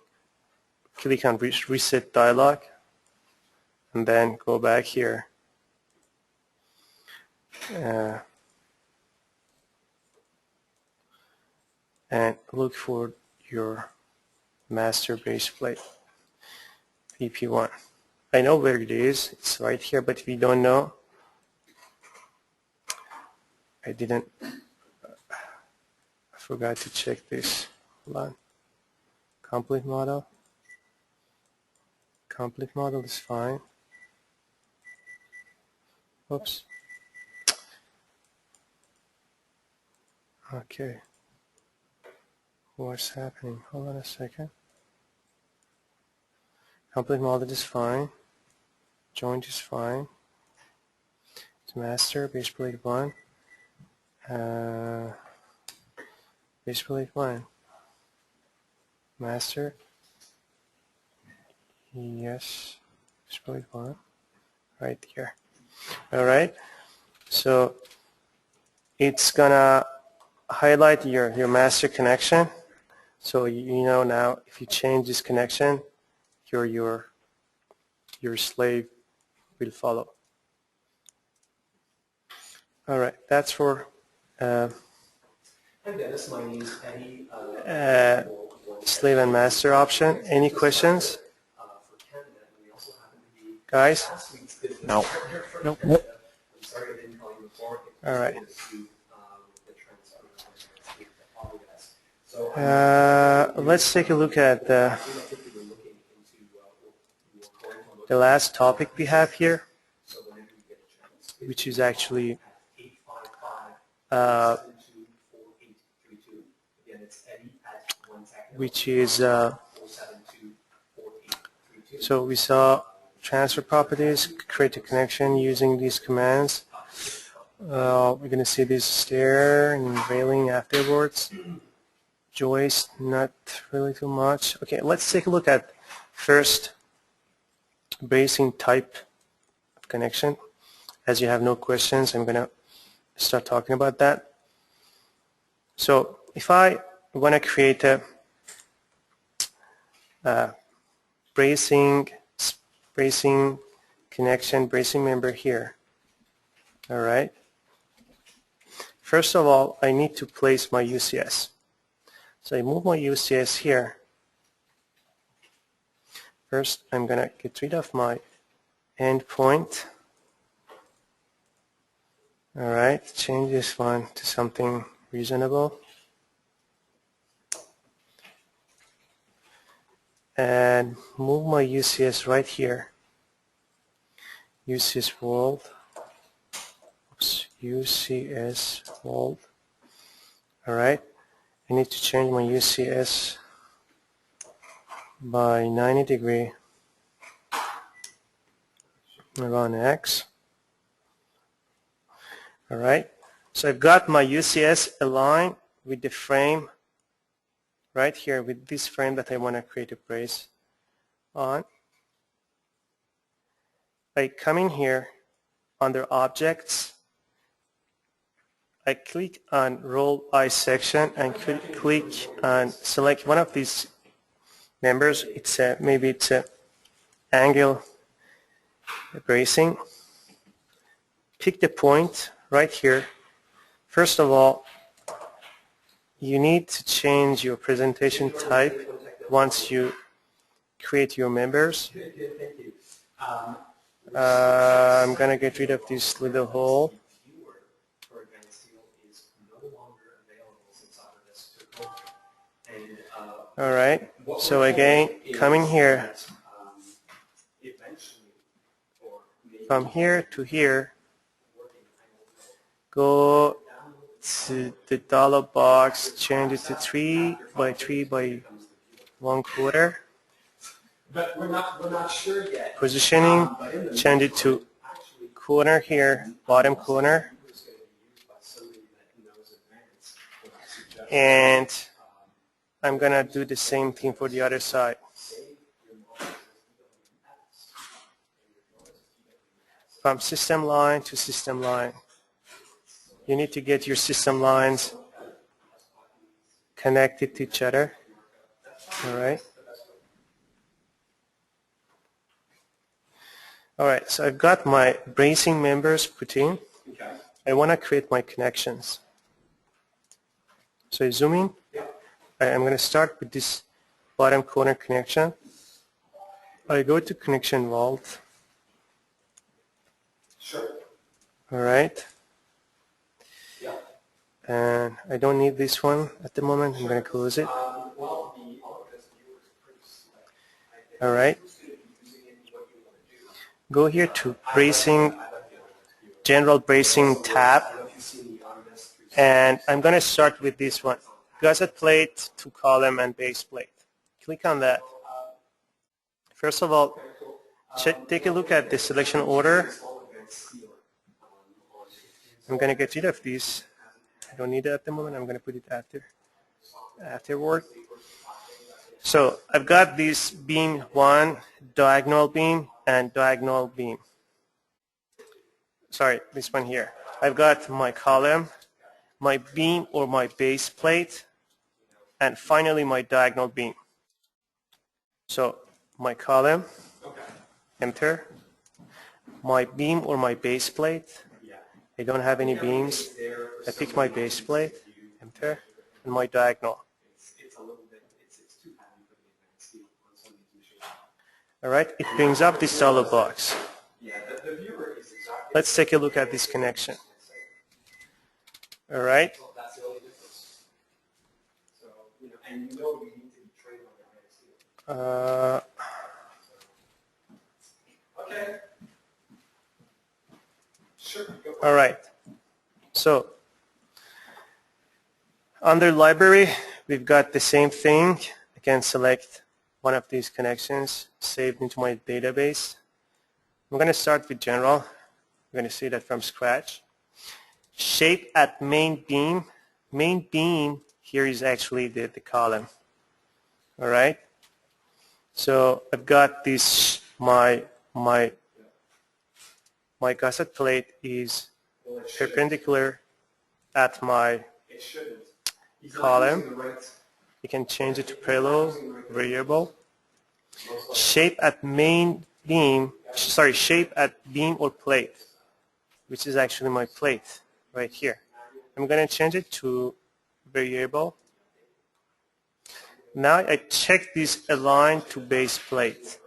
click on reset dialog and then go back here and look for your master base plate BP1. I know where it is, it's right here, but if you don't know, I forgot to check this. Hold on. Complete model. Complete model is fine. Oops. Okay. What's happening? Hold on a second. Complete model is fine. Joint is fine. It's master, base plate 1. Base plate 1. Master. Yes. Base plate 1. Right here. Alright. So it's gonna highlight your master connection. So you know now if you change this connection, your slave will follow. All right, that's for Hi Dennis, my name is Eddie. slave and master option. Any questions, For Canada, and we also happen to be guys? last week's business No. partner for Nope. Canada. I'm sorry I didn't call you before. All right. The trends apologize. So Let's take a look at I think we were looking into your curriculum. the last topic we have here, So whenever you get a chance, which is actually 855 724 Again, it's Eddie at one second. which is 472 4832. so we saw transfer properties, create a connection using these commands. We're going to see this stair and railing afterwards. Joist, not really too much. Okay, let's take a look at first bracing type of connection. As you have no questions, I'm going to start talking about that. So if I want to create a bracing connection, bracing member here, all right? First of all, I need to place my UCS. So I move my UCS here. First, I'm going to get rid of my endpoint. All right, change this one to something reasonable. And move my UCS right here. UCS world. Oops, UCS world. All right, I need to change my UCS by 90 degree around X. All right, so I've got my UCS aligned with the frame right here, with this frame that I want to create a brace on. I come in here under Objects, I click on Roll Eye Section and click on select one of these members. It's maybe it's a angle bracing. Pick the point right here. First of all, you need to change your presentation type once you create your members. I'm going to get rid of this little hole. All right, so again, coming here, from here to here, go to the dollar box, change it to 3 by 3 by 1/4. But we're not sure yet. Positioning, change it to corner here, bottom corner. And I'm going to do the same thing for the other side. From system line to system line. You need to get your system lines connected to each other. All right. All right, so I've got my bracing members put in. I want to create my connections. So I zoom in. I'm going to start with this bottom corner connection. I go to connection vault. Sure. All right. Yeah. And I don't need this one at the moment. I'm going to close it. Well, the Autodesk viewer is pretty select. All right. Go here to bracing, general bracing tab. And I'm going to start with this one. Gusset plate, 2 column, and base plate. Click on that. First of all, take a look at the selection order. I'm going to get rid of these. I don't need it at the moment. I'm going to put it afterward. So I've got this beam 1, diagonal beam, and diagonal beam. Sorry, this one here. I've got my column, my beam or my base plate, and finally my diagonal beam. So my column, enter, my beam or my base plate. I don't have any beams. I pick my base plate, enter, and my diagonal. All right, it brings up this dialog box. Let's take a look at this connection. All right. Okay. Sure. All right. So under library, we've got the same thing. I can select one of these connections saved into my database. I'm going to start with general. I'm going to see that from scratch. Shape at main beam. Main beam here is actually the column. All right. So I've got this my my gusset plate is perpendicular at my It shouldn't. He's not column. using the right. You can change it to parallel, variable. Shape at main beam, shape at beam or plate, which is actually my plate right here. I'm going to change it to variable. Now I check this align to base plate.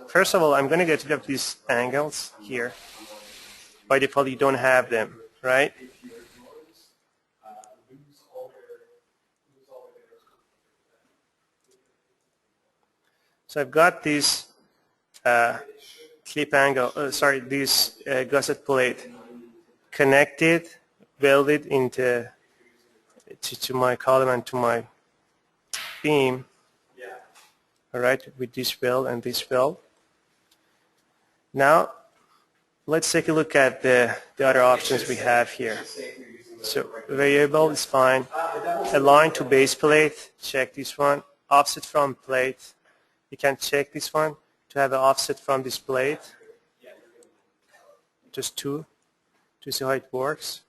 First of all, I'm going to get rid of these angles here. By default, you don't have them, right? So I've got this clip angle, this gusset plate connected, welded into to my column and to my beam. All right, with this weld and this weld. Now, let's take a look at the other options we have here. So variable is fine. Align to base plate, check this one. Offset from plate. You can check this one to have an offset from this plate. Just two to see how it works.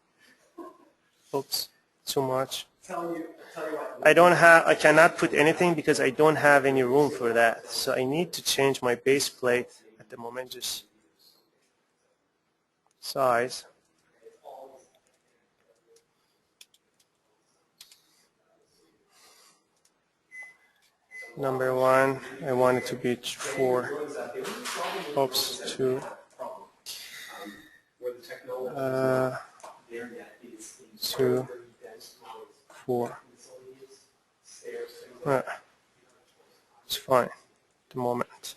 Oops, too much. I cannot put anything because I don't have any room for that. So I need to change my base plate at the moment, just size. Number 1, I want it to be 4. Oops, 2. 2, 4. It's fine at the moment.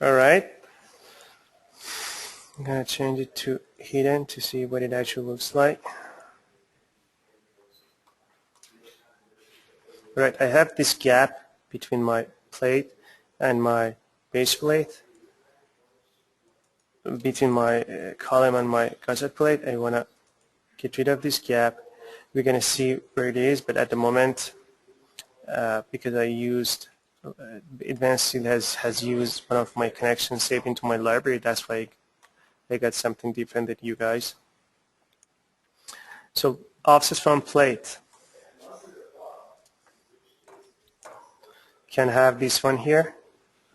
All right. I'm going to change it to hidden to see what it actually looks like. All right, I have this gap between my plate and my base plate. Between my column and my gusset plate, I want to get rid of this gap. We're going to see where it is, but at the moment, because I used Advanced Steel has used one of my connections saved into my library, that's why I got something different than you guys. So offset from plate. Can have this one here.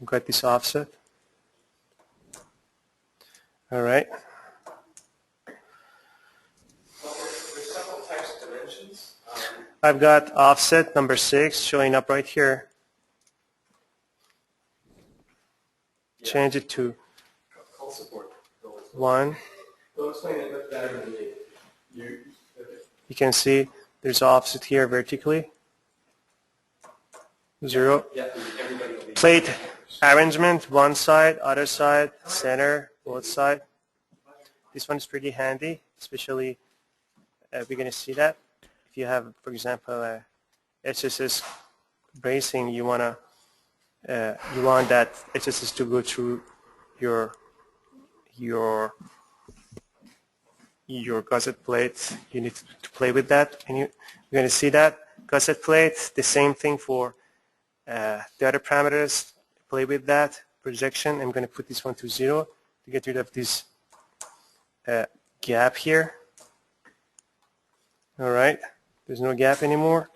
I've got this offset. All right. I've got offset number 6 showing up right here. Change it to 1. You can see there's offset here vertically. 0. Plate arrangement, one side, other side, center, both side. This one is pretty handy, especially we're going to see that. If you have, for example, HSS bracing, you want that HSS to go through your gusset plate. You need to play with that, and you're going to see that gusset plate. The same thing for the other parameters. Play with that projection. I'm going to put this one to 0 to get rid of this gap here. All right, there's no gap anymore.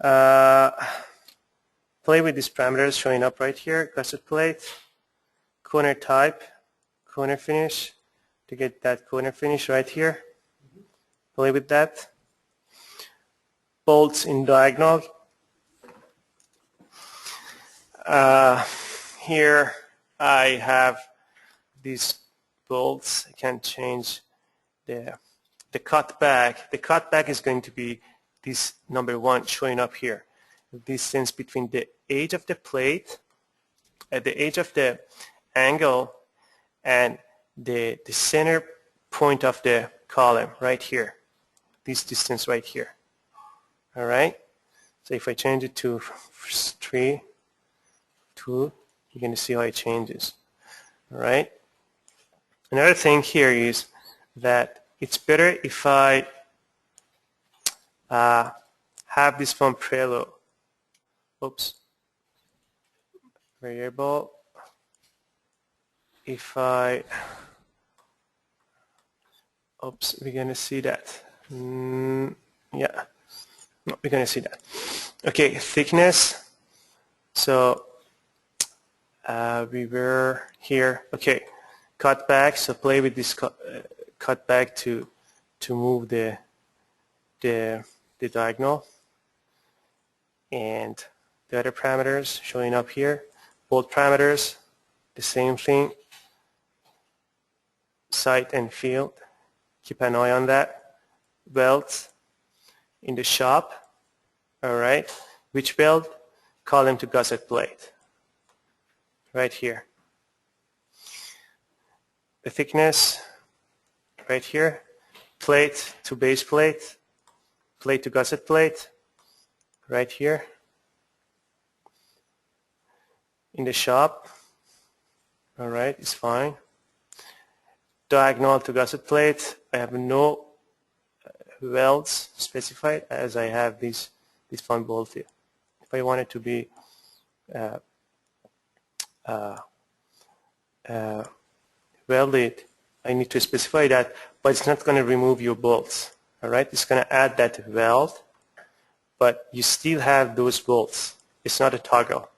Play with these parameters showing up right here. Gusset plate, corner type, corner finish, to get that corner finish right here. Play with that. Bolts in diagonal. Here I have these bolts. I can change the cutback. The cutback is going to be this number 1 showing up here. The distance between the edge of the plate, at the edge of the angle, and the center point of the column right here. This distance right here. All right. So if I change it to 3, 2, you're going to see how it changes. All right. Another thing here is that it's better if I have this from preload. Oops. Variable. If I, oops, we're going to see that. Yeah, no, we're going to see that. Okay, thickness. So we were here. Okay, cut back. So play with this cut back to move the diagonal, and the other parameters showing up here. Both parameters, the same thing. Site and field. Keep an eye on that. Welds in the shop. All right. Which weld? Column to gusset plate. Right here. The thickness. Right here. Plate to base plate. Plate to gusset plate. Right here. In the shop. All right. It's fine. Diagonal to gusset plate. I have no welds specified as I have this one bolted. If I want it to be welded, I need to specify that, but it's not going to remove your bolts. All right, it's going to add that weld, but you still have those bolts. It's not a toggle.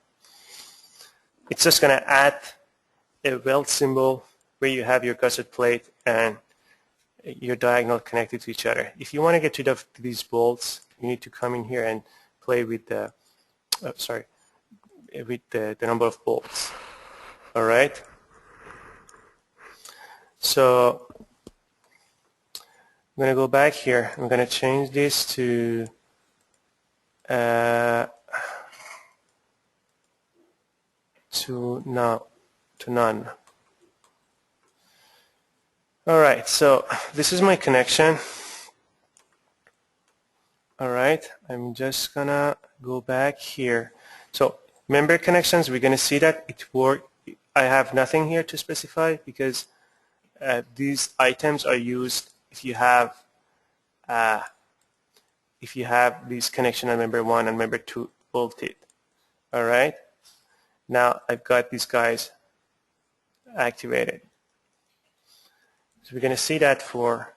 It's just going to add a weld symbol where you have your gusset plate and your diagonal connected to each other. If you want to get rid of these bolts, you need to come in here and play with the the number of bolts. All right. So I'm going to go back here. I'm going to change this to none. All right, so this is my connection. All right, I'm just gonna go back here. So member connections, we're gonna see that it worked. I have nothing here to specify because these items are used if you have these connection on member 1 and member 2 bolted. All right, now I've got these guys activated. So we're going to see that for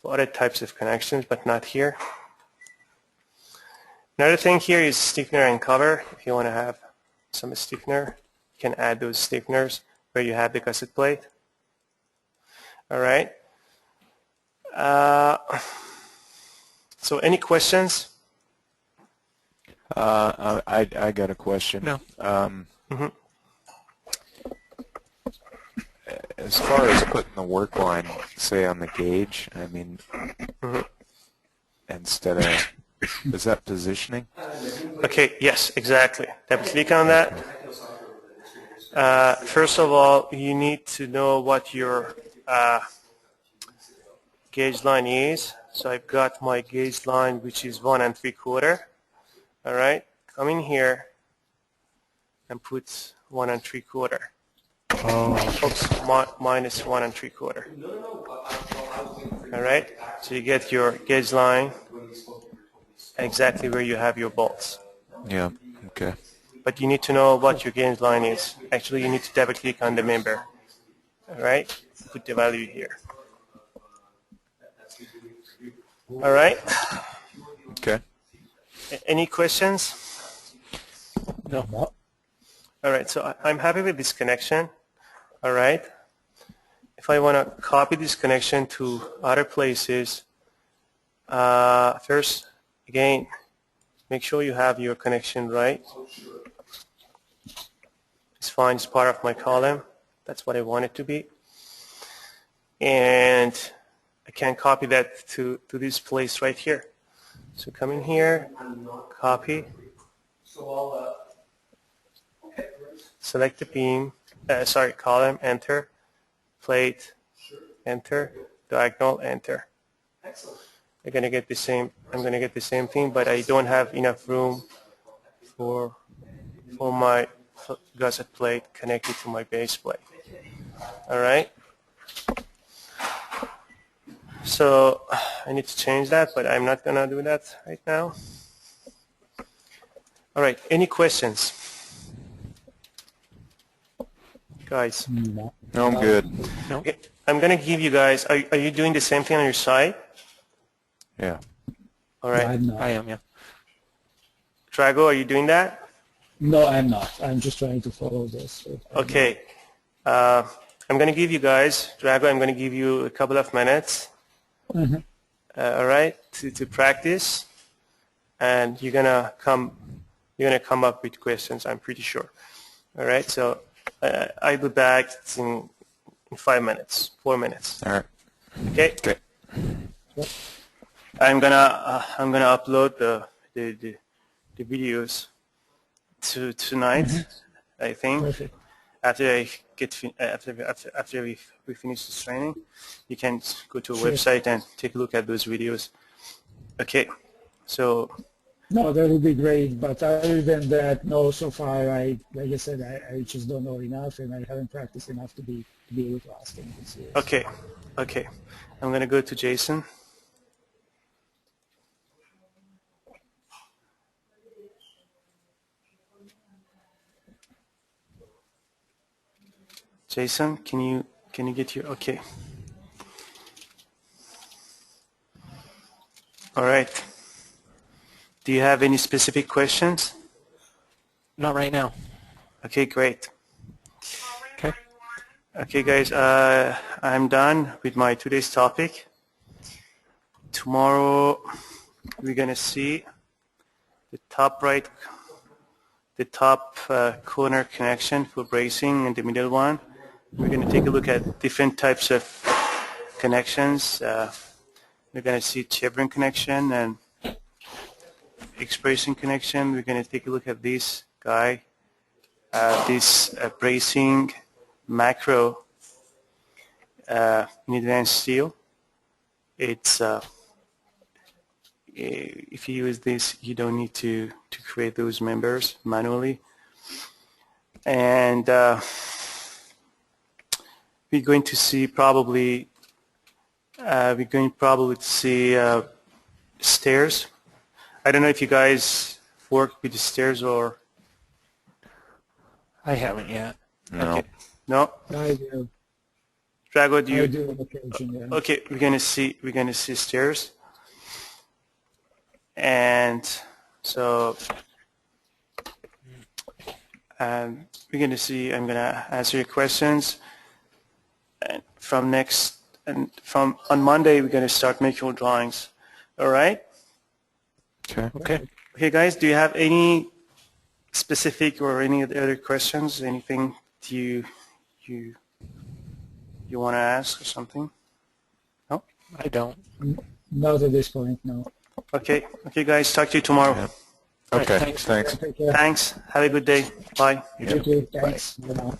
other types of connections, but not here. Another thing here is stiffener and cover. If you want to have some stiffener, you can add those stiffeners where you have the gusset plate. All right. So any questions? I got a question. No. As far as putting the work line, say on the gauge, I mean, instead of, is that positioning? Okay, yes, exactly. Double-click on that. First of all, you need to know what your gauge line is. So I've got my gauge line, which is 1 3/4. All right, come in here and put 1 3/4. Oops, minus 1 3/4. All right, so you get your gauge line exactly where you have your bolts. Yeah, okay. But you need to know what your gauge line is. Actually, you need to double click on the member. All right, put the value here. All right. Okay. Any questions? No. All right, so I'm happy with this connection. All right. If I want to copy this connection to other places, first, again, make sure you have your connection right. It's fine, it's part of my column. That's what I want it to be. And I can copy that to this place right here. So come in here, copy, select the beam, column, enter, plate, enter, diagonal, enter. I'm gonna get the same thing, but I don't have enough room for my gusset plate connected to my base plate. All right. So I need to change that, but I'm not gonna do that right now. All right. Any questions, guys? No. No, I'm good. Okay. I'm gonna give you guys. Are you doing the same thing on your side? Yeah. All right. I'm not. I am, yeah. Drago, are you doing that? No, I'm not. I'm just trying to follow this. Okay. I'm going to give you guys, Drago, I'm going to give you a couple of minutes, all right, to practice, and you're going to come up with questions, I'm pretty sure. All right, so I'll be back in 5 minutes, 4 minutes. All right. Okay? Okay. I'm gonna upload the videos tonight, I think. Perfect. After I get after we finish this training, you can go to a Sure. website and take a look at those videos. Okay, so No, that would be great. But other than that, no. So far, like I said, I just don't know enough, and I haven't practiced enough to be able to ask anything serious. okay, I'm gonna go to Jason. Jason, can you get your okay? All right. Do you have any specific questions? Not right now. Okay, great. Okay. Okay, guys, I'm done with my today's topic. Tomorrow, we're gonna see the top corner connection for bracing and the middle one. We're gonna take a look at different types of connections. We're gonna see chevron connection and expression connection. We're gonna take a look at this guy, this bracing macro in advanced steel. It's if you use this, you don't need to create those members manually. And we're going to see probably to see stairs. I don't know if you guys work with the stairs or I haven't yet. No. okay. No, I do. Drago, do I you? do on occasion. Yeah. Okay, we're gonna see stairs, and so we're gonna see. I'm gonna answer your questions, and from on Monday we're gonna start making drawings. All right. Okay. Okay. Okay, guys. Do you have any specific or any other questions? Anything you want to ask or something? No. I don't. Not at this point, no. Okay. Okay, guys. Talk to you tomorrow. Yeah. All right, Okay. thanks. Thanks. Take care. Thanks. Have a good day. Bye. You too. Thanks. Bye now.